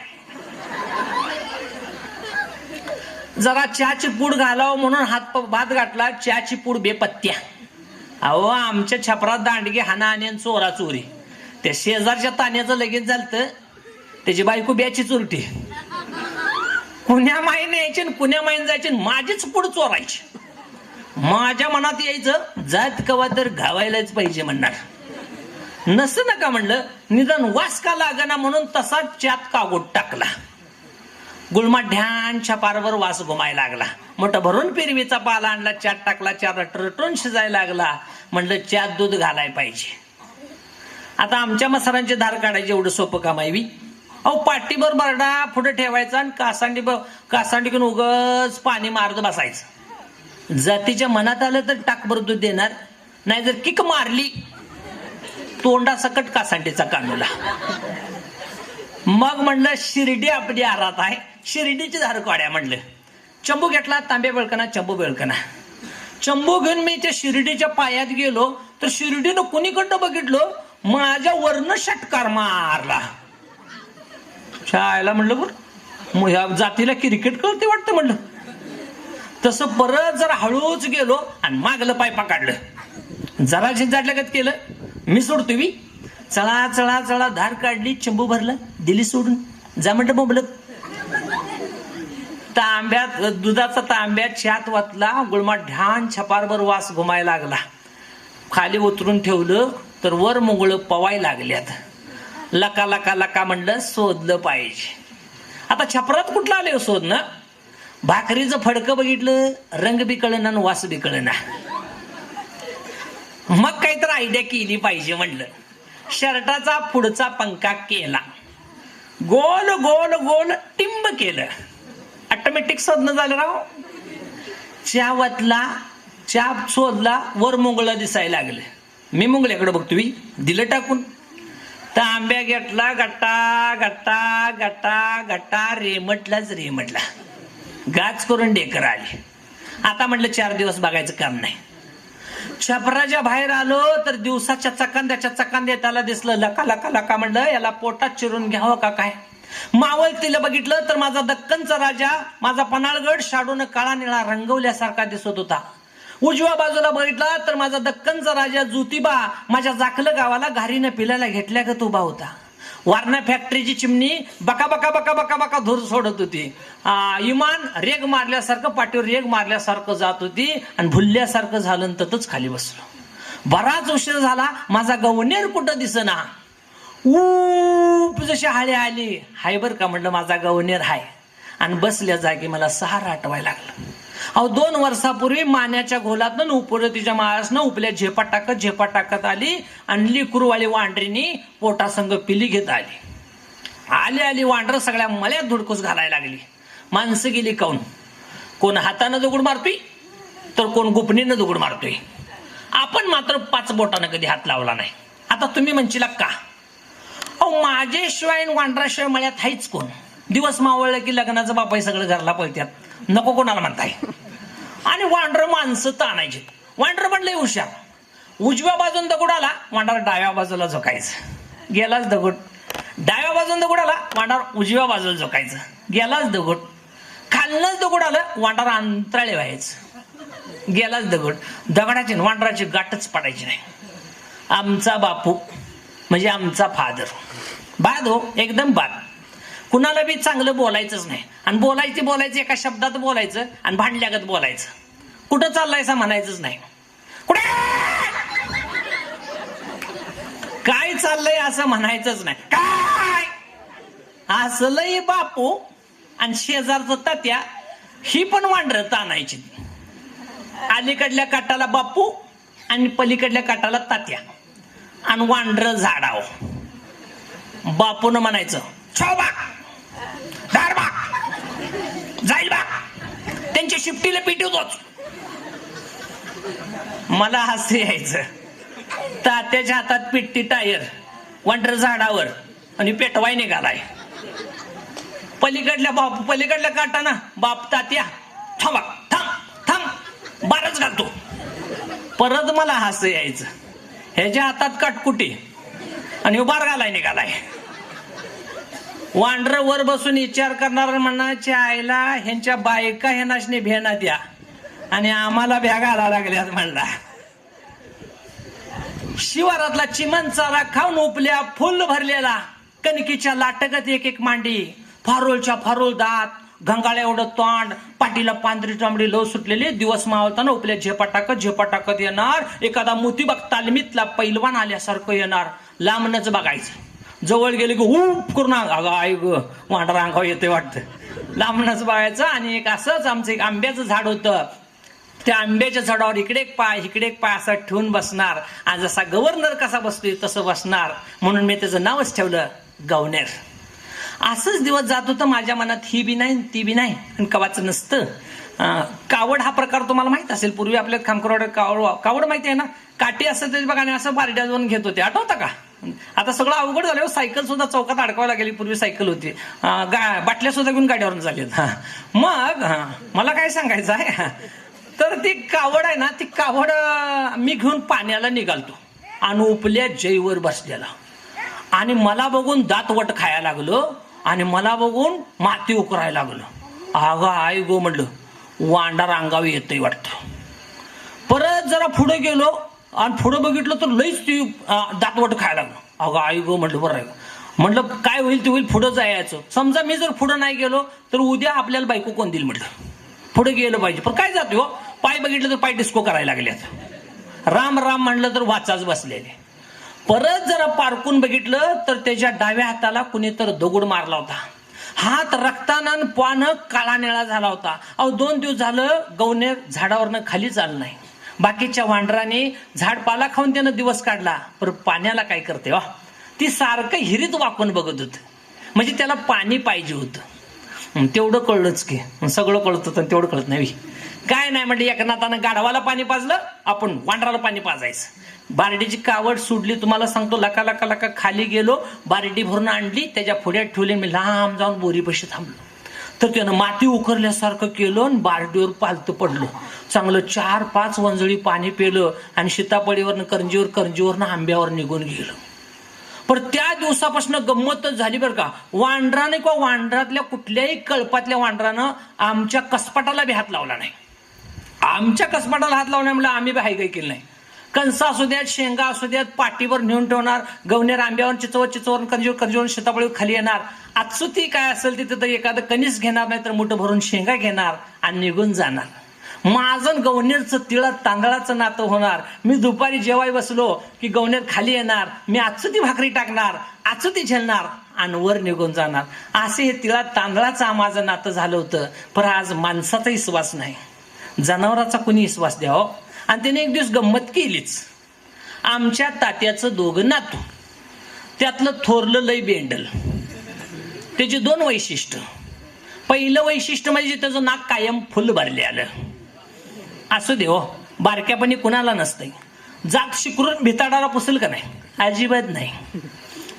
जरा चहाची पूड घालावं म्हणून हात भात घातला, चहाची पूड बेपत्त्या. अहो आमच्या छपरात दांडगे हाना आणि चोरा चोरी. त्या शेजारच्या तान्याचं लगेच झालं, त्याची बायको ब्याची चोरटी. कुण्या माईने यायची कुण्या माईने जायची, माझीच पूड चोरायची. माझ्या मनात यायचं जात कवा तर घावायलाच पाहिजे म्हणणार. नसं नका म्हणलं, निदान वास का लागना म्हणून तसाच चात कागोट टाकला. गुळमा ढ्यान छपारवर वास घुमायला लागला. मोठं भरून पिरवीचा पाला आणला, चाट टाकला, चार रटरटून शिजायला लागला. म्हणलं चात दूध घालाय पाहिजे. आता आमच्या मसाल्यांची धार काढायची एवढं सोपं काम आहे. अहो पाठीभर बरडा पुढे ठेवायचा आणि कासांडी घेऊन उगच पाणी मारत बसायचं. जातीच्या मनात आलं तर टाकभर दूध देणार, नाही जर किक मारली तोंडा सकट कासांडीचा कानूला. मग म्हणलं शिर्डी आपली आरात आहे, शिर्डीची धार काढ्या म्हणलं. चंबू घेतला, तांबे बेळकणा, चंबू बेळकणा. चंबू घेऊन मी त्या शिर्डीच्या पायात गेलो तर शिर्डीनं कुणीकडनं बघितलं, माझ्या वर्ण षटकार मारला. शाळेला म्हणलं बरं ह्या जातीला क्रिकेट कळते वाटतं म्हणलं. तसं परत जरा हळूच गेलो आणि मागलं पायपा काढलं, जरा झिंजाडल्यागत केलं. मी सोडतो मी, चळा चळा चळा धार काढली, चंबू भरलं, दिली सोडून, जा म्हणलं बोंबलत. तांब्यात दुधाचा तांब्यात चहात वातला, गुळमा ढान छपारभर वास घुमायला लागला. खाली उतरून ठेवलं तर वर मुंगळ पवाय लागल्यात. लका लका लका म्हणलं शोधलं पाहिजे. आता छपरात कुठलं आले शोधणं, भाकरीचं फडकं बघितलं, रंग बी कळना आणि वास बी कळना. मग काहीतरी आयडिया केली पाहिजे म्हणलं. शर्टाचा पुढचा पंखा केला, गोल गोल गोल टिंब केलं, ऑटोमॅटिक शोधणं झालं राव. चहा वतला, चहा शोधला, वर मुंगळं दिसायला लागलं. मी मुंगळ्याकडे बघतो, दिलं टाकून. तांब्या घेतला, गट्टा गट्टा गट्टा गट्टा, रेमटलाच रेमटला, गाच करून डेकर आली. आता म्हटलं 4 दिवस बघायचं काम नाही. छपराच्या बाहेर आलो तर दिवसाच्या चकांद्याच्या चकांद्या त्याला दिसलं. लका लका लका म्हणलं याला पोटात चिरून घ्यावं का काय. मावळतीला बघितलं तर माझा दक्कनचा राजा, माझा पन्हाळगड शाडून काळा निळा रंगवल्यासारखा दिसत होता. उजव्या बाजूला बघितला तर माझा दक्कनचा राजा ज्योतिबा माझ्या जाकलं गावाला घारीनं पिल्याला घेतल्यागत उभा होता. वारणा फॅक्टरीची चिमणी बका बका बका बका बका धूर सोडत होती. इमान रेग मारल्यासारखं, पाठीवर रेग मारल्यासारखं जात होती आणि भुलल्यासारखं झालं, ततच खाली बसलो. बराच उशीर झाला, माझा गवनेर कुठं दिसना. जशी हाळे आली, हाय बर का म्हणलं माझा गवनेर हाय. आणि बसल्या जागी मला सहारा आठवायला लागलं. अहो 2 वर्षापूर्वी मान्याच्या घोलातनं उपरतीच्या माळासनं उपल्या झेपा टाकत आली आणि लिकुरवाळी वांढरीनी पोटासंग पिली घेत आली. आली वांढर सगळ्या मळ्यात धुडकूस घालायला लागली. माणसं गेली काऊन, कोण हातानं दगड मारतोय तर कोण गुपणीनं दगड मारतोय. आपण मात्र 5 बोटानं कधी हात लावला नाही. आता तुम्ही म्हणशीला का, अहो माझ्याशिवाय वांढराशिवाय मळ्यात हायच कोण. दिवस मावळलं की लग्नाचं बापाई सगळं घरला पळत्यात, नको कोणाला म्हणताय. आणि वांढर माणसं ताणायचे. वांढर म्हणलंय हुशार, उजव्या बाजून दगड आला, वांढर डाव्या बाजूला झोकायचं, गेलाच दगड. डाव्या बाजून दगड आला, वांढर उजव्या बाजूला झोकायचं, गेलाच दगड. खालनच दगड आलं, वांढर अंतराळे व्हायचं, गेलाच दगड. दगडाची वांढराची गाठच पडायची नाही. आमचा बापू म्हणजे आमचा फादर बाद हो, एकदम बाद. कुणाला बी चांगलं बोलायचंच नाही. आणि बोलायचं एका शब्दात बोलायचं आणि भांडल्यागत बोलायचं. कुठं चाललायसा म्हणायचंच नाही. कुठे काय चाललंय असं म्हणायचंच नाही. काय असलंय बापू. आणि शेजारचं तात्या ही पण वांढरत आणायची. अलीकडल्या काटाला बापू आणि पलीकडल्या काटाला तात्या आणि वांढर झाडाव. बापून म्हणायचं छो बा, दार बा, जाईल बा, त्यांच्या शिफ्टीला पिटवतोच. मला हसू यायचं. तात्याच्या हातात पिट्टी टायर, वांढर झाडावर आणि पेटवाय निघालाय. पलीकडल्या काटाना बाप तात्या थांबा, थांब थांब, बारच घालतो. परत मला हसू यायचं. ह्याच्या हातात काटकुटी आणि बार घालाय निघालाय. वांढर वर बसून विचार करणार, म्हणायच्या आईला ह्यांच्या बायका ह्यांनाशने भेना द्या आणि आम्हाला भ्या घाला लागल्यात म्हणला. शिवारातला चिमण चारा खाऊन उपल्या फुल भरलेला, कणकीच्या लाटकत एक एक मांडी, फारोलच्या फारोल दात, घंगाळ्या एवढं तोंड, पाठीला पांढरी चांबडी लव सुटलेली. दिवस मावळताना उपल्या झेपा टाकत येणार. एखादा मोतीबाग तालमीतला पैलवान आल्यासारखं येणार. लांबनच बघायचं, जवळ गेले की हुप करून आई ग वांढरा अंगावर येते वाटतं. लांबनच बघायचं. आणि एक असंच आमचं एक आंब्याचं झाड होतं. त्या आंब्याच्या झाडावर इकडे एक पाय असं ठेवून बसणार. आणि जसा गव्हर्नर कसा बसतोय तसं बसणार. म्हणून मी त्याचं नावच ठेवलं गवनेर. असंच दिवस जात होतं माझ्या मनात, ही बी नाही ती बी नाही आणि कवाच नसतं. कावड हा प्रकार तुम्हाला माहित असेल. पूर्वी आपल्या खामकरवाड्यात कावड माहिती आहे ना, काठी असं ते बघा आणि असं बारड्या जाऊन घेत होते, आठवतं का? आता सगळं अवघड झालं. सायकल सुद्धा चौकात अडकायला गेली. पूर्वी सायकल होती. बाटल्या सुद्धा घेऊन गाडीवरून झाल्यात. मग मला काय सांगायचं आहे, तर ती कावड आहे ना, ती कावड मी घेऊन पाण्याला निघालतो आणि उपल्या जईवर बसलेला आणि मला बघून दातवट खायला लागलो आणि मला बघून माती उकरायला लागलो. अगं आई गो म्हणलं, वांडा रांगावी येतंय वाटतं. परत जरा पुढे गेलो आणि पुढे बघितलं तर लईच ती दातवट खायला लागलो. अगं आई गो म्हणलं, बरं आहे. म्हटलं काय होईल ते होईल, पुढं जायचं. समजा मी जर पुढं नाही गेलो तर उद्या आपल्याला बायको कोण देईल. म्हटलं पुढे गेलं पाहिजे. पण काय जाते हो, पाय बघितलं तर पाय डिस्को करायला लागल्यात. राम राम म्हणलं तर वाचाच बसलेले. परत जरा पारकून बघितलं तर त्याच्या डाव्या हाताला कुणी तर दगड मारला होता. हात रक्तानं पान काळा निळा झाला होता. अहो 2 दिवस झालं गवणे झाडावरनं खाली चाललं नाही. बाकीच्या वांडराने झाडपाला खाऊन त्यानं दिवस काढला. पण पाण्याला काय करते वा, ती सारखं हिरीत वाकून बघत होत. म्हणजे त्याला पाणी पाहिजे होतं. तेवढं कळलंच की, सगळं कळत होतं तेवढं कळत नाही. काय नाही म्हणजे एकनाथानं गाढवाला पाणी पाजलं, आपण वांडराला पाणी पाजायचं. बारडीची कावड सोडली, तुम्हाला सांगतो, लका लका लका खाली गेलो, बारडी भरून आणली, त्याच्या पुढ्यात ठेवली. मी लांब जाऊन बोरीपाशी थांबलो तर त्यानं माती उकरल्यासारखं केलं आणि बारडीवर पालतं पडलं. चांगलं 4-5 वंजळी पाणी पेलं आणि सीतापळीवरनं करंजीवरनं आंब्यावर निघून गेलं. पण त्या दिवसापासून गंमतच झाली बरं का. वांडराने किंवा वांडरातल्या कुठल्याही कळपातल्या वांडरानं आमच्या कसपाटाला बी हात लावला नाही. आमच्या कसपाटाला हात लावला म्हणजे आम्ही बी हाय काही केलं नाही. कणस असू द्यात, शेंगा असू द्यात, पाठीवर नेऊन ठेवणार. गवनेर आंब्यावर चिचवर करंजीवर सीतापळीवर खाली येणार. आचुती काय असेल तिथं तर एखादं कणीस घेणार, नाही तर मोठं भरून शेंगा घेणार आणि निघून जाणार. माझं गवनेरचं तिळा तांदळाचं नातं होणार. मी दुपारी जेवाय बसलो की गवनेर खाली येणार, मी आचुती भाकरी टाकणार, आचुती झेलणार आणि वर निघून जाणार. असे हे तिळा तांदळाचं माझं नातं झालं होतं. पण आज माणसाचा विश्वास नाही, जनावराचा कोणी विश्वास द्यावा. आणि त्याने एक दिवस गंमत केलीच. आमच्या तात्याचं 2 नातू, त्यातलं थोरलं लय बेंडल. त्याची 2 वैशिष्ट्य. पहिलं वैशिष्ट्य म्हणजे त्याचं नाक कायम फुल भरले आलं. असू दे हो, बारक्यापणी कुणाला नसतंय. जात शिकरून भिताडाला पुसेल का नाही? अजिबात नाही.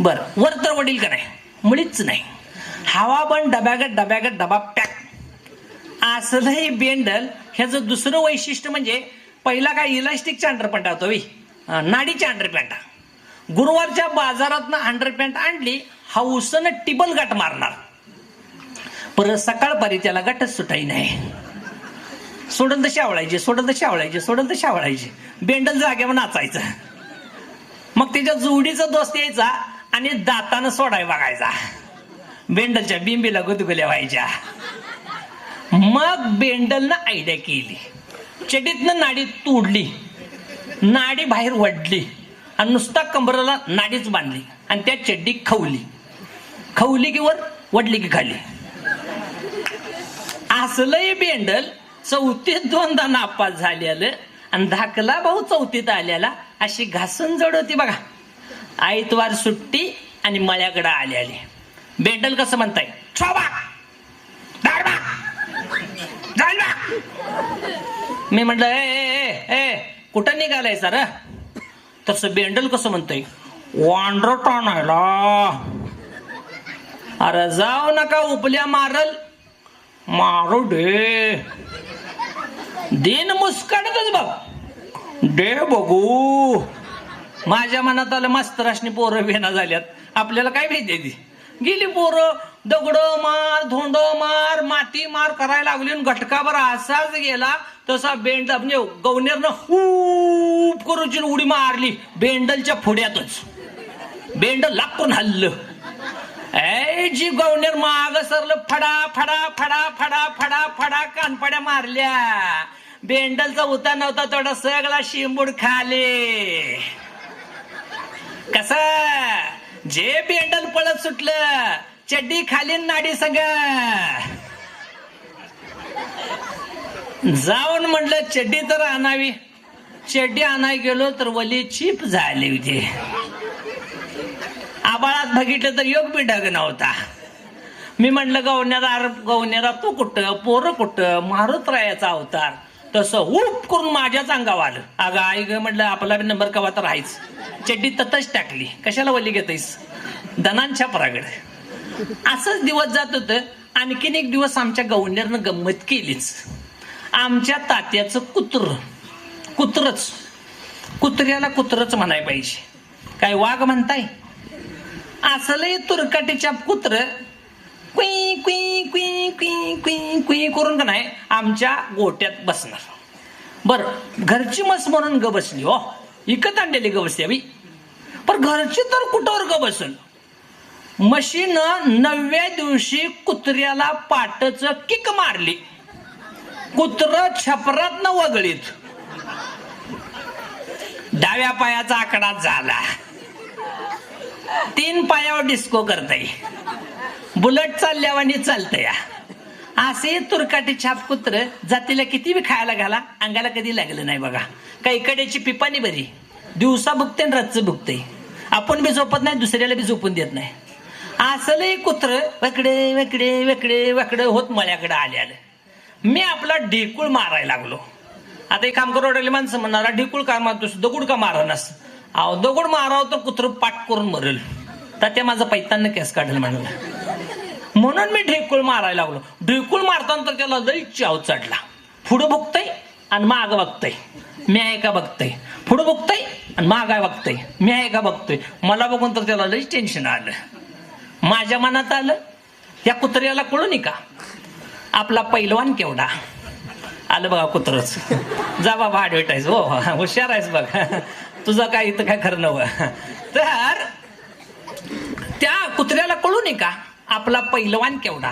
बरं, वर तर वडील का नाही? मुळीच नाही. हवा पण डब्यागत डबा पॅक. असलं हे बेंडल. ह्याचं दुसरं वैशिष्ट्य म्हणजे पहिला काय इलास्टिकच्या अंडरपॅन्ट होतो, नाडीच्या अंडरपॅन्टा. गुरुवारच्या बाजारातनं अंडरपॅन्ट आणली, हौसनं टिबल गाठ मारणार. परत सकाळपारी त्याला गाठच सुटाई नाही. सोडल तशी आवळायची. बेंडल जाग्यावर नाचायचं. मग त्याच्या जोडीचा दोस्त यायचा आणि दातानं सोडाय बघायचा. बेंडलच्या बिंबीला गुदगुल्या व्हायच्या. मग बेंडलनं आयडिया केली. चडीतनं नाडी तोडली, नाडी बाहेर वडली आणि नुसता कंबराला नाडीच बांधली आणि त्या चड्डी खवली की वर, वडली की खाली. असलंही बेंडल 4थीत 2दा नापास झालेलं आणि धाकला भाऊ 4थीत आलेला. अशी घासून जड होती बघा. आयतवार सुट्टी आणि मळ्याकडे आले. बेंडल कसं म्हणताय, मी म्हटलं ए कुठं निघालाय सर? तसं बेंडल कसं म्हणतंय, वांडर टाणायला. अरे जाऊ नका, उपल्या मारू दे. दिन मुस्काडतच बघ, दे बघू. माझ्या मनात आलं, मास्तराशनी पोरं बेना झाल्यात, आपल्याला काय भेट ती. गेली पोरं दगड मार, धोंड मार, माती मार करायला लागली. घटकाभर असाच गेला तसा बेंड म्हणजे गवनेरनं खूप करूची उडी मारली बेंडलच्या फोड्यातच. बेंडल लागून हल्लं. जी गवनेर माग सरलं, फडा फडा फडा फडा फडा फडा कानपड्या मारल्या. बेंडलचा उता नव्हता तेवढा सगळा शिंबूड खाले. कस जे बेंडल पळत सुटलं, चड्डी खाली नाडी सगळं. जाऊन म्हटलं चड्डी तर आणावी. चड्डी आणाय गेलो तर वली चीप झाली होती. आबाळात बघितलं तर योग बी ढग नव्हता. मी म्हणलं गवण्याला तू कुठं, पोरं कुठं, मारुतरायाचा अवतार. तसं उप करून माझ्याच अंगावर आलं. अगं आई ग म्हटलं, आपला नंबर कवा तर आहेच. चड्डी ततच टाकली. कशाला वल्ली घेतोयस, धनांच्या परागड. असंच दिवस जात होतं. आणखीन एक दिवस आमच्या गवण्यानं गंमत केलीच. आमच्या तात्याचं कुत्र्याला कुत्रच म्हणाय पाहिजे. काय वाघ म्हणताय, असलंही तुरकाटीच्या कुत्र कुई कुई कुई कुई कुई कुई करून का नाही आमच्या गोट्यात बसणार. बर, घरची मस म्हणून ग बसली. हो, इकत आणलेली ग बसली अभि. पण घरची तर कुठवर ग बसल. म्हशीनं 9व्या दिवशी कुत्र्याला पाटच किक मारली. कुत्र छपरात न वगळीत. डाव्या पायाचा आकडा झाला. 3 पायावर डिस्को करताय. बुलट चालल्यावानी चालतया. असे तुरकाटी छाप कुत्र जातीला किती बी खायला घाला, अंगाला कधी लागलं नाही बघा. काही कडेची पिपाणी बरी, दिवसा बुकते आणि रातचं बुकते. आपण बी झोपत नाही, दुसऱ्याला बी झोपून देत नाही. असलंही कुत्र वेकडे वेकडे वेकडे वेकडे होत मळ्याकडे आलं. मी आपला ढेकूळ मारायला लागलो. आता एक काम करू माणसं म्हणणार, ढेकूळ का मारतोस, दगड का मारणास. अहो, दगड मारावं तर कुत्र पाठ करून मरेल. तर त्या माझं पैतांना केस काढेल म्हणून मी ढेकूळ मारायला लागलो. ढेकूळ मारताना तर त्याला लई चाव चढला. पुढं बघतय आणि माग बघतय, मी आहे का बघतय. पुढं बघतय आणि माग आहे बघतय, मी आहे का बघतोय. मला बघून तर त्याला लई टेन्शन आलं. माझ्या मनात आलं, या कुत्र्याला कळू का आपला पैलवान केवढा. आलं बघा कुत्रच. जा बाबा ॲडव्हर्टाईज. हो, हुशार आहेस बघ, तुझं काय इथं काय खरं नव्हतं. तर त्या कुत्र्याला कळू का आपला पैलवान केवढा,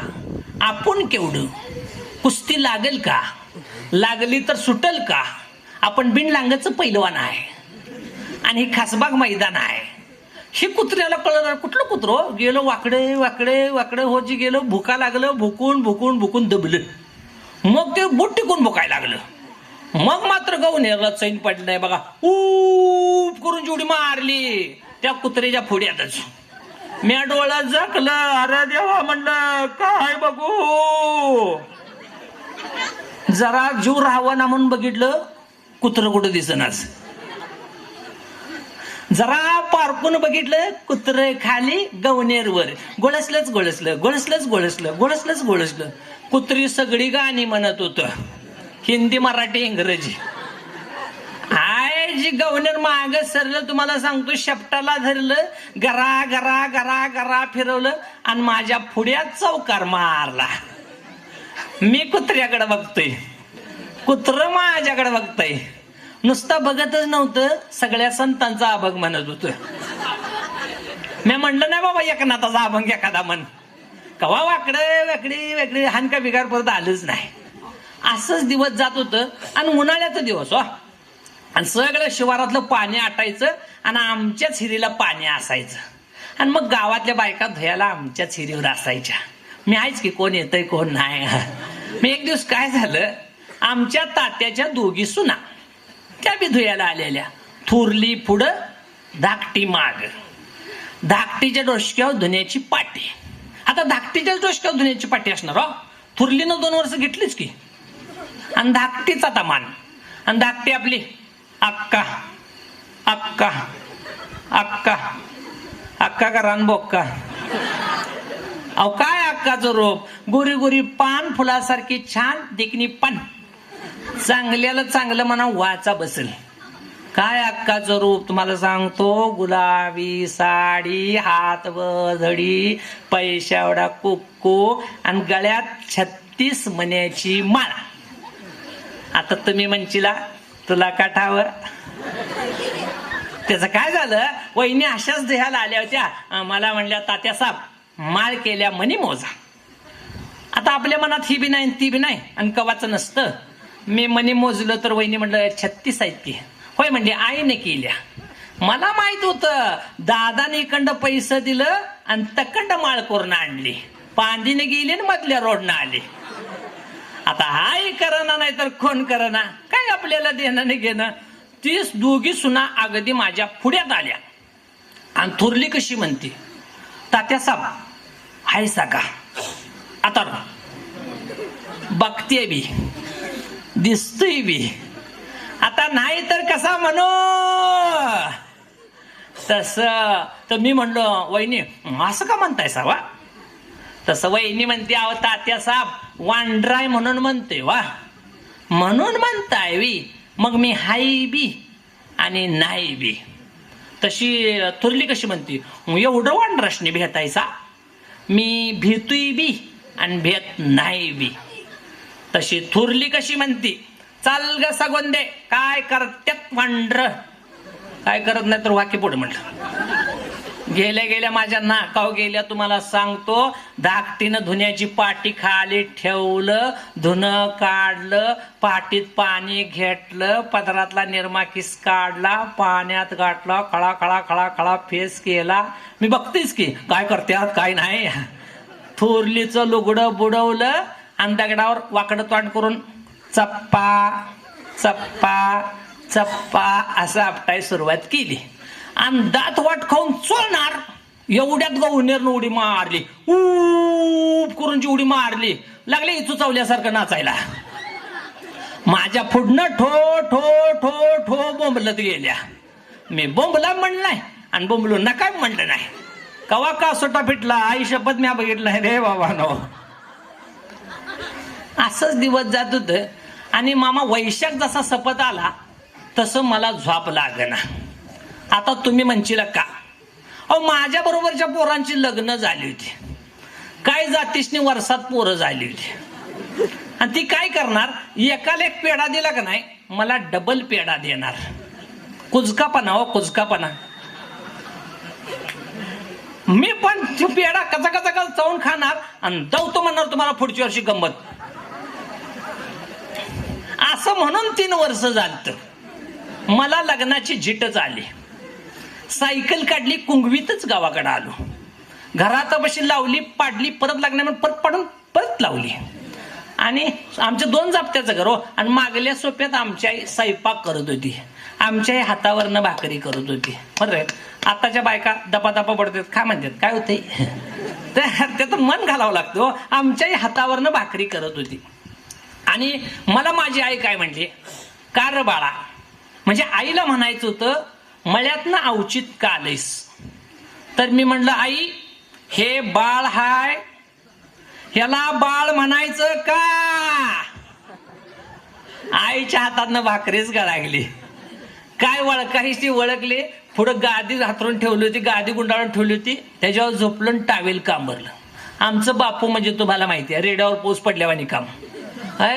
आपण केवढं. कुस्ती लागेल का, लागली तर सुटल का. आपण बिनलांगाचं पैलवान आहे आणि खासबाग मैदान आहे. हे कुत्र्याला कळलं. कुठलं कुत्र गेलो वाकडे वाकडे वाकडे हो जी गेलो. भुका लागलं, भुकून भुकून भुकून दबलं. मग ते बोट टिकून भुकायला लागलं. मग मात्र गवण्याला चैन पडलं नाही बघा. ऊप करून जेवढी मारली त्या कुत्र्याच्या फुड्यातच. मी डोळ्यात झाकलं. अरे देवा म्हणलं, काय बघू. जरा जीव राहावा ना म्हणून बघितलं, कुत्र कुठं दिसनाच. जरा पारकून बघितलं, कुत्र खाली गवनेरवर. गोळसलंच गोळसलं, गोळसलंच गोळसलं, गोळसलंच गोळसलं. कुत्री सगळी गाणी म्हणत होत, हिंदी मराठी इंग्रजी. आय जी गवनेर माग सरलं, तुम्हाला सांगतो, शेपटाला धरलं, गरा गरा गरा गरा फिरवलं आणि माझ्या पुढ्यात चौकार मारला. मी कुत्र्याकडे बघतोय, कुत्र माझ्याकडे बघतय. नुसता बघतच नव्हतं, सगळ्या संतांचा अभंग म्हणत होत. मी म्हणलं नाही बाबा एकनाथाचा अभंग एखादा म्हण. कवा वाकडे वेकडे वेकडे हानका बिगार परत आलंच नाही. असंच दिवस जात होतं. आणि उन्हाळ्याचा दिवस हो, आणि सगळं शिवारातलं पाणी आटायचं आणि आमच्याच हिरीला पाणी असायचं. आणि मग गावातल्या बायका धुयाला आमच्याच हिरीवर असायच्या. मी आहेच की कोण येतंय कोण नाही. मी एक दिवस काय झालं, आमच्या तात्याच्या 2 सुना त्या बी धुयाला आलेल्या. थुरली पुढं, धाकटी माग. धाकटीच्या डोसक्यावर धुण्याची पाटी. आता धाकटीच्या डोसक्यावर धुण्याची पाटी असणार हो. थुरलीनं 2 वर्ष घेतलीच की. आणि धाकटीचा तमान. आणि धाकटी आपली अक्का अक्का अक्का अक्का का रानबोक्का. अहो काय अक्काचं रूप. गोरी गोरी पान, फुलासारखी छान देखणी पान. चांगल्याला चांगलं म्हणा वाचा बसेल. काय अक्काचं रूप तुम्हाला सांगतो. गुलाबी साडी, हात वधडी, पैशावडा कुक्कू आणि गळ्यात 36 मण्याची माळा. आता तुम्ही म्हणशीला तुला काठावर. त्याचं काय झालं, वहिनी अशाच देहाला आल्या होत्या. मला म्हणल्या, तात्या साहेब माळ केल्या मनी मोजा. आता आपल्या मनात ही बी नाही ती बी नाही आणि कवाचं नसतं. मी मनी मोजलं तर वहिनी म्हणलं 36 आहेत की. होय म्हणजे आईने केल्या. मला माहित होतं दादाने इकंड पैसे दिलं आणि तकंड माळ करून आणली. पांदीने गेली आणि मधल्या रोडनं आली. आता आई करना नाही तर कोण करना, काय आपल्याला देणं नाही घेणं. 2 सुना अगदी माझ्या पुढ्यात आल्या. आणि थोरली कशी म्हणते, तात्या साहेब हाय साका आता बघते बी, दिसतोय बी, आता नाही तर कसा म्हणू. तस तर मी म्हणलो, वहिनी असं का म्हणताय सावा? तसं वहिनी म्हणते, अहो तात्या साहेब वांड्राय म्हणून म्हणते. वा, म्हणून म्हणताय वी. मग मी हाय बी आणि नाही बी. तशी थोरली कशी म्हणते, एवढं वांड्राशने भेटायचा, मी भेटतोय बी आणि भेट नाही बी. तशी थोरली कशी म्हणते, चाल ग सगोंदे काय करत्यात वांड्र, काय करत नाही तर वाकी पुढे म्हटलं. गेल्या गेल्या माझ्या नाकाव गेल्या, तुम्हाला सांगतो. धाकटीनं धुण्याची पाटी खाली ठेवलं, धुणं काढलं, पाटीत पाणी घेतलं, पदरातला निरमा किस काढला, पाण्यात गाठला, खळा खळा खळा खळा फेस केला. मी बघतेच की काय करत्यात काय नाही. थोरलीचं लुगडं बुडवलं आणि दगडावर वाकडं तोंड करून चप्पा चप्पा चप्पा असं आपटाय सुरुवात केली. आणि दात वाट खाऊन चोळणार एवढ्यात गवनेरनं उडी मारली, ऊप करून जी उडी मारली, लागले इचू चावल्यासारखं नाचायला. माझ्या पुढनं ठो ठो ठो ठो बोंबलत गेल्या. मी बोंबला म्हणलाय आणि बोंबलो ना काय म्हणलं नाही. कवा का सोटा फिटला आई शपथ मी बघितलं नाही रे बाबा नो. असंच दिवस जात होत. आणि मामा वैशाख जसा सपत आला तसं मला झोप लागना. आता तुम्ही म्हणशील का, अहो माझ्या बरोबरच्या पोरांची लग्न झाली होती, काय जातीशनी वर्षात पोरं झाली होती, आणि ती काय करणार, एकाला एक पेढा दिला का नाही मला डबल पेढा देणार. कुजकापणा हो कुजकापणा. मी पण पेढा कचा कचा कचा चावून खाणार आणि दवतो म्हणणार तुम्हाला पुढच्या वर्षी गंमत. असं म्हणून 3 वर्ष झालत. मला लग्नाची झिटच आली. सायकल काढली, कुंगवीतच गावाकडे आलो. घरात बशी लावली, पाडली, परत लागण्यामध्ये परत पाडून परत लावली. आणि आमच्या 2 जापत्याचं घर हो. आणि मागल्या सोप्यात आमची आई स्वयंपाक करत होती, आमच्या आई हातावरनं भाकरी करत होती. बरं, आताच्या बायका दपा दपा पडतात, काय म्हणतात काय होतंय त्यात मन घालावं लागतं. आमच्या आई हातावरनं भाकरी करत होती. आणि मला माझी आई काय म्हणली, का र बाळा, म्हणजे आईला म्हणायचं होतं मळ्यातनं अवचित का आलंयस. तर मी म्हणलं, आई हे बाळ हाय, ह्याला बाळ म्हणायचं का. आईच्या हातातनं भाकरीच गळागली. काय वळकाहीची वळकली. पुढं गादी हातरून ठेवली होती, गादी गुंडाळून ठेवली होती, त्याच्यावर झोपलं, टावेल कांबरलं. आमचं बापू म्हणजे तुम्हाला माहिती आहे, रेड्यावर पोस पडल्यावानी काम.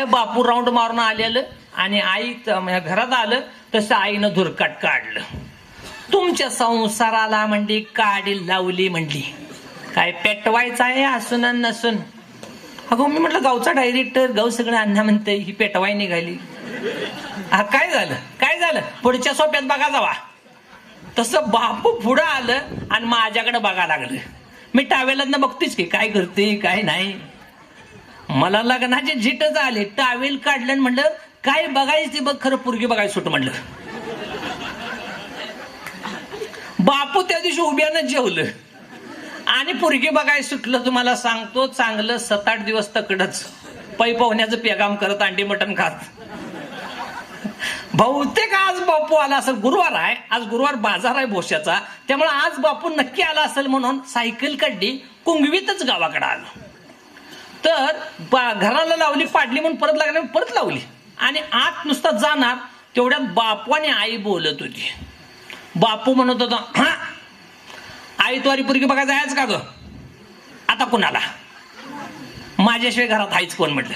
बापू राऊंड मारून आलेलं आणि आई घरात आलं तसं आईनं धुरकाट काढलं. तुमच्या संसाराला म्हणली काडी लावली म्हणली, काय पेटवायचं आहे असून नसून. अगो मी म्हटलं गावचा डायरेक्टर, गाव सगळं अण्णा म्हणतंय, ही पेटवाय निघाली. हा काय झालं काय झालं, पुढच्या सोप्यात बघा जावा. तसं बापू पुढं आलं आणि माझ्याकडे बघा लागलं. मी टावेलांना बघतेच की काय करते काय नाही. मला लग्नाचे झिटच आले, टावेल काढलं म्हणलं काय बघायचं बघ, खरं पोरगी बघायचं सुट म्हणलं. बापू त्या दिवशी उभ्यानं जेवलं आणि पोरगी बघायला सुटलं. तुम्हाला सांगतो चांगलं 7-8 दिवस तकडच पै पाहुण्याचं पेगाम करत, अंडी मटण खात. बहुतेक आज बापू आला असेल, गुरुवार आहे आज, गुरुवार बाजार आहे भोश्याचा, त्यामुळे आज बापू नक्की आला असेल म्हणून सायकल काढली, कुंगवीतच गावाकडे आलो. तर घराला लावली, पाडली म्हणून परत लागली, परत लावली आणि आत नुसता जाणार तेवढ्यात बापू आणि आई बोलत होती. बापू म्हणत होता, हा आई तुवारी पोरगी बघा जायच का ग, आता कुणाला, माझ्याशिवाय घरात आहेच कोण म्हटलं.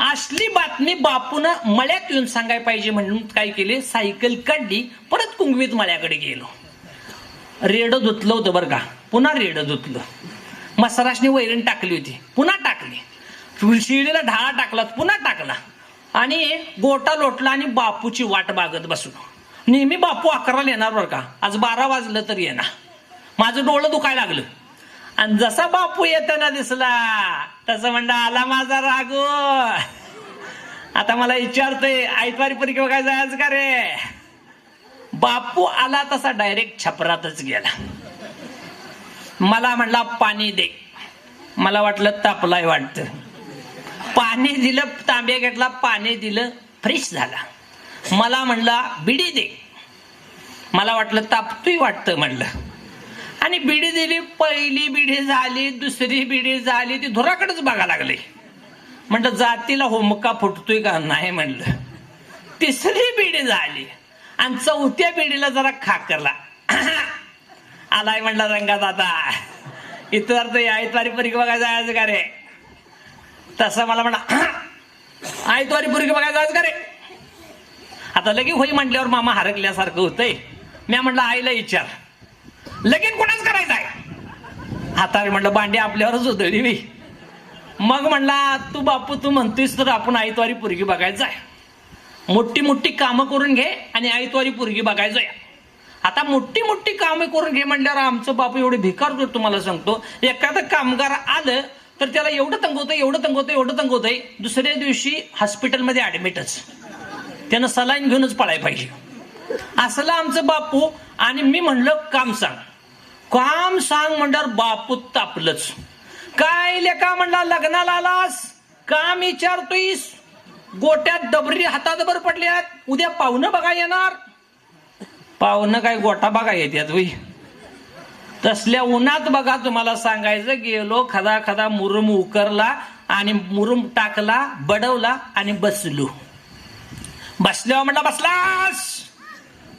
असली बातमी बापूनं मळ्यात येऊन सांगाय पाहिजे म्हणून काय केले, सायकल काढली, परत कुंगवीत मळ्याकडे गेलो. रेडं धुतलं होतं बरं का, पुन्हा रेडं धुतलं. मसराशनी वैरण टाकली होती, पुन्हा टाकली. शिडीला ढाळा टाकला, पुन्हा टाकला आणि गोटा लोटला आणि बापूची वाट बागत बसलो. नेहमी बापू 11ला येणार बरं का, आज 12 वाजलं तरी येणार. माझं डोळं दुखायला लागलं आणि जसा बापू येताना दिसला तसं म्हणलं, आला माझा रागो. आता मला विचारतोय आयतवारी परीक्षा काय जायचं का रे. बापू आला तसा डायरेक्ट छपरातच गेला. मला म्हणला पाणी दे. मला वाटलं तापलाय वाटतं. पाणी दिलं, तांब्या घेतला, पाणी दिलं, फ्रेश झाला. मला म्हणला बिडी दे. मला वाटलं तापतोय वाटतं म्हणलं, आणि बिडी दिली. पहिली बिडी झाली, दुसरी बिडी झाली, ती धुराकडेच बघा लागले. म्हणलं जातीला होमका फुटतोय का नाही म्हणलं. तिसरी बिडी झाली आणि चौथ्या बिडीला जरा खाकरला. आलाय म्हणला रंगात आता, इतर तर आयतवारी पुरगी बघायला जायचं का रे. तसं मला म्हणा आयतवारी पुरगी बघायला जायचं का रे. आता लगेच होई म्हटल्यावर मामा हरकल्यासारखं होतंय. मी म्हणलं आईला विचार, लगीन कोणाच करायचं आहे. आता म्हटलं भांडी आपल्यावरच उधळली मी. मग म्हणला तू बापू तू म्हणतोयस तर आपण आयतवारी पुरगी बघायचं आहे. मोठी मोठी कामं करून घे आणि आयतवारी पुरगी बघायचं आहे. आता मोठी मोठी कामं करून घे म्हणल्यावर आमचं बापू एवढे भिकार करतो. तुम्हाला सांगतो, एखादं कामगार आलं तर त्याला एवढं तंगवतंय, एवढं तंगवतंय, एवढं तंगवतंय, दुसऱ्या दिवशी हॉस्पिटलमध्ये ऍडमिटच. त्यानं सलाईन घेऊनच पळायला पाहिजे. असलं आमचं बापू. आणि मी म्हणलं काम सांग, काम सांग म्हणल्यावर बापू तापलंच. काय लेका म्हणला लग्नाला आलास, काम विचारतोयस, गोट्यात डबरी हातातभर पडल्यात, उद्या पाहुणं बघा येणार. पाहुणं काय गोटा बघा येतात होई. तसल्या उन्हात बघा तुम्हाला सांगायचं गेलो, खदा खदा मुरुम उकरला आणि मुरुम टाकला, बडवला आणि बसलो. बसल्यावर म्हणला बसलास,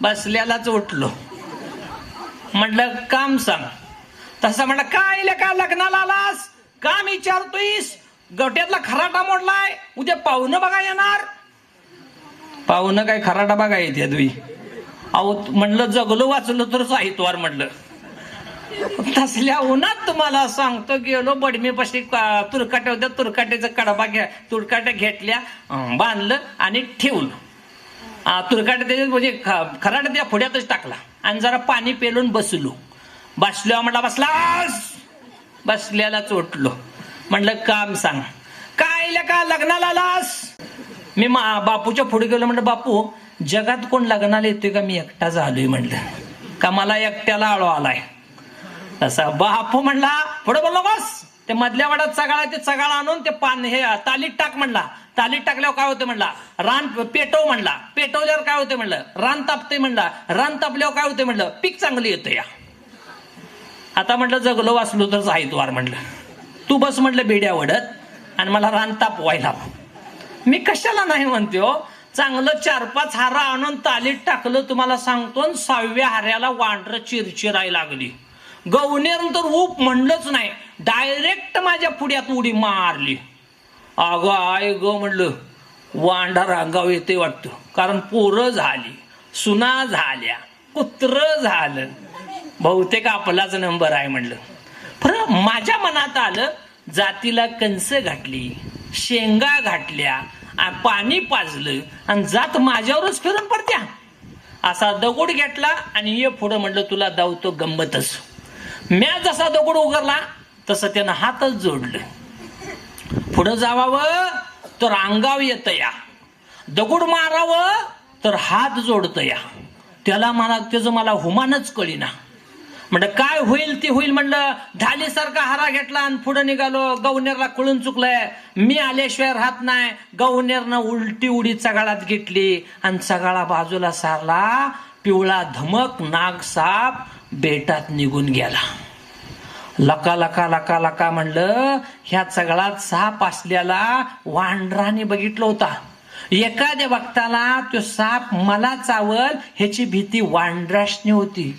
बसल्यालाच उठलो. म्हटलं काम सांग. तसं म्हणलं काय लेका लग्नाला आलास, काम विचारतोयस, गोट्यातला खराटा मोडलाय, उद्या पाहुणं बघा येणार. पाहुणं काय खराटा बघा येते तुम्ही. अहो म्हणलं जगलो वाचलो तर साहित्वार म्हणलं. तसल्या उन्हात तुम्हाला सांगतो गेलो, बडमीपाशी तुरकाट्या होत्या, तुरकाट्याचा कडबा तुरकाट्या घेतल्या, बांधलं आणि ठेवलं. तुरकाट्या त्याच्यात म्हणजे खराटा त्या फुड्यातच टाकला आणि जरा पाणी पेलून बसलो. बसल्यावर म्हटला बसलास, बसल्याला चोटलो. म्हणलं काम सांग. काय का लग्नाला आलास. मी बापूच्या पुढे गेलो. म्हणलं बापू जगात कोण लग्नाला येतोय का, मी एकटाच आलोय म्हणलं, का मला एकट्याला आळो आलाय. तसा बापू म्हणला पुढे बोललो बस, ते मधल्या वाड्यात चगाळा, ते चगाळा आणून ते पान हे तालीत टाक म्हणला. तालीत टाकल्यावर काय होतं म्हणला, रान पेटव म्हणला. पेटवल्यावर काय होतं म्हणलं, रान तापते म्हणला. रान तापल्यावर काय होतं म्हणलं, पीक चांगलं येतं या. आता म्हटलं जगलो वाचलो तर साहित्वार म्हणलं, तू बस म्हटलं बेड्या वडत आणि मला रान तापवायला. मी कशाला नाही म्हणतो. चांगलं 4-5 हारा आणून तालीत टाकलं तुम्हाला सांगतो. 6व्या हाऱ्याला वांढर चिरचिराय लागली. गवनेर तर ऊप म्हणलंच नाही, डायरेक्ट माझ्या पुढ्यात उडी मारली. अगं आय ग म्हणलं, वांढर अंगाव येते वाटतं, कारण पोरं झाली, सुना झाल्या, कुत्र झालं, बहुतेक आपलाच नंबर आहे म्हणलं. खरं माझ्या मनात आलं, जातीला कंस घातली, शेंगा घातल्या, पाणी पाजलं आणि जात माझ्यावरच फिरून पडत्या. असा दगड घेतला आणि ये पुढं म्हणलं तुला दावतो गंमतच. म्या जसा दगड उगरला तसं त्यानं हातच जोडलं. पुढं जावावं तर अंगाव येत या, दगड मारावं तर हात जोडत या. त्याला मला त्याचं मला हुमानच कळीना. म्हणलं काय होईल ते होईल म्हणलं. ढालीसारखा हारा घेतला आणि पुढे निघालो. गवनेरला कळून चुकलंय, मी आल्याशिवाय राहत नाही. गवनेरनं उलटी उडी चगाळात घेतली आणि चगाळा बाजूला सारला. पिवळा धमक नाग साप बेटात निघून गेला. लका लका लका लका म्हणलं. ह्या चगळात साप असलेला वांढराने बघितलं होता. एखाद्या वक्ताला तो साप मला चावल ह्याची भीती वांढराशनी होती.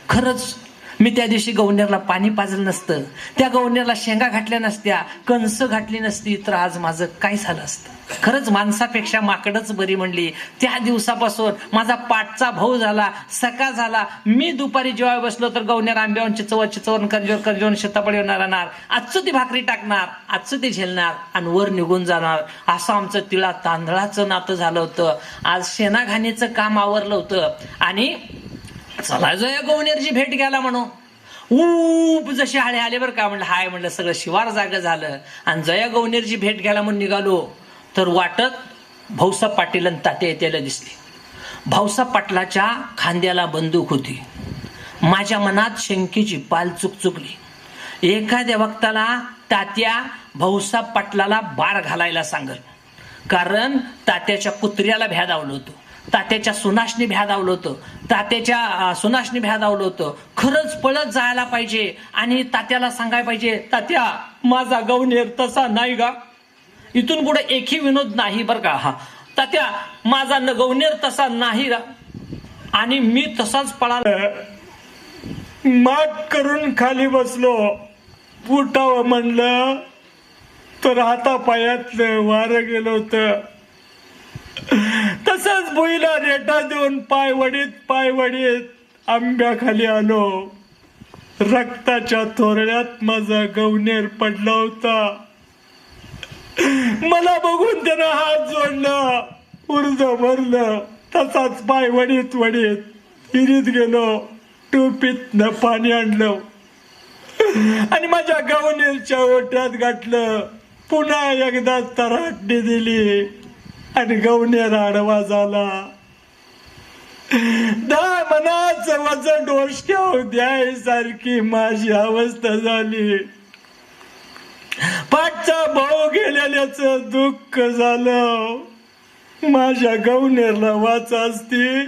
खरंच मी त्या दिवशी गवनेरला पाणी पाजलं नसतं, त्या गवनेरला शेंगा घातल्या नसत्या, कंस घातली नसती, तर आज माझं काय झालं असतं. खरंच माणसापेक्षा माकडच बरी म्हणली. त्या दिवसापासून माझा पाठचा भाऊ झाला, सका झाला. मी दुपारी जेव्हा बसलो तर गवनेर आंब्यावरची चवण करजोन शेतापडी येणार, आजचं ती भाकरी टाकणार, आजचं ते झेलणार आणि वर निघून जाणार. असं आमचं तिळा तांदळाचं नातं झालं होतं. आज शेणाघाणीचं काम आवरलं होतं आणि चला जया गवनेरची भेट घ्यायला म्हणून ऊप जशी आले आले बरं का. म्हणलं हाय म्हणलं, सगळं शिवार जागा झालं आणि जया गवनेरची भेट घ्यायला म्हणून निघालो तर वाटत भाऊसाहेब पाटील आणि तात्या येत्याला दिसली. भाऊसाहेब पाटलाच्या खांद्याला बंदूक होती. माझ्या मनात शंकेची पाल चुकचुकली. एखाद्या वक्ताला तात्या भाऊसाहेब पाटलाला बार घालायला सांगल, कारण तात्याच्या कुत्र्याला भ्यादावलं होतं, तात्याच्या सुनाशनी भ्यादावलं होतं, तात्याच्या सुनाशनी भ्यादावलं होतं. खरंच पळत जायला पाहिजे आणि तात्याला सांगायला पाहिजे, तात्या माझा गवनेर तसा नाही का, इथून पुढे एकही विनोद नाही बरं का. हा तात्या माझा गवनेर तसा नाही का, आणि मी तसाच पळाला. माग करून खाली बसलो, उठावं म्हणलं तर हातापायातलं वारं गेलं होतं. तसंच भुईला रेटा देऊन पाय वडीत आंब्याखाली आलो. रक्ताच्या थोरड्यात माझा गवनेर पडला होता. मला बघून त्यानं हात जोडला, उर्ज भरलं. तसाच पाय वडीत हिरीत गेलो. टोपीतनं पाणी आणलं आणि माझ्या गवनेरच्या ओट्यात गाठलं. पुन्हा एकदा तराटणी दिली आणि गवनेर आडवा झाला. 10 मनाचं वजन डोसक्यावर द्यायसारखी माझी अवस्था झाली. पाठचा भाऊ गेलेल्याचं दुःख झालं. माझ्या गवनेरला वाच असती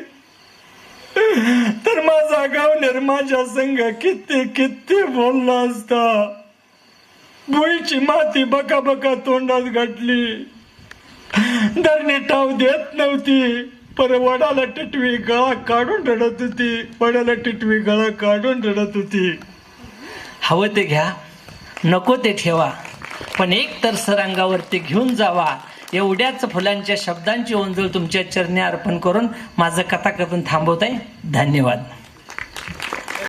तर माझा गवनेर माझ्या संग किती बोलला असता. भुईची माती बका तोंडात घातली. धरणी टाव देत नव्हती, पर वडाला टिटवी गळा काढून रडत होती. हवं ते घ्या, नको ते ठेवा, पण एक तर सरंगावरती घेऊन जावा. एवढ्याच फुलांच्या शब्दांची ओंजळ तुमच्या चरणी अर्पण करून माझं कथाकथन थांबवत आहे. धन्यवाद.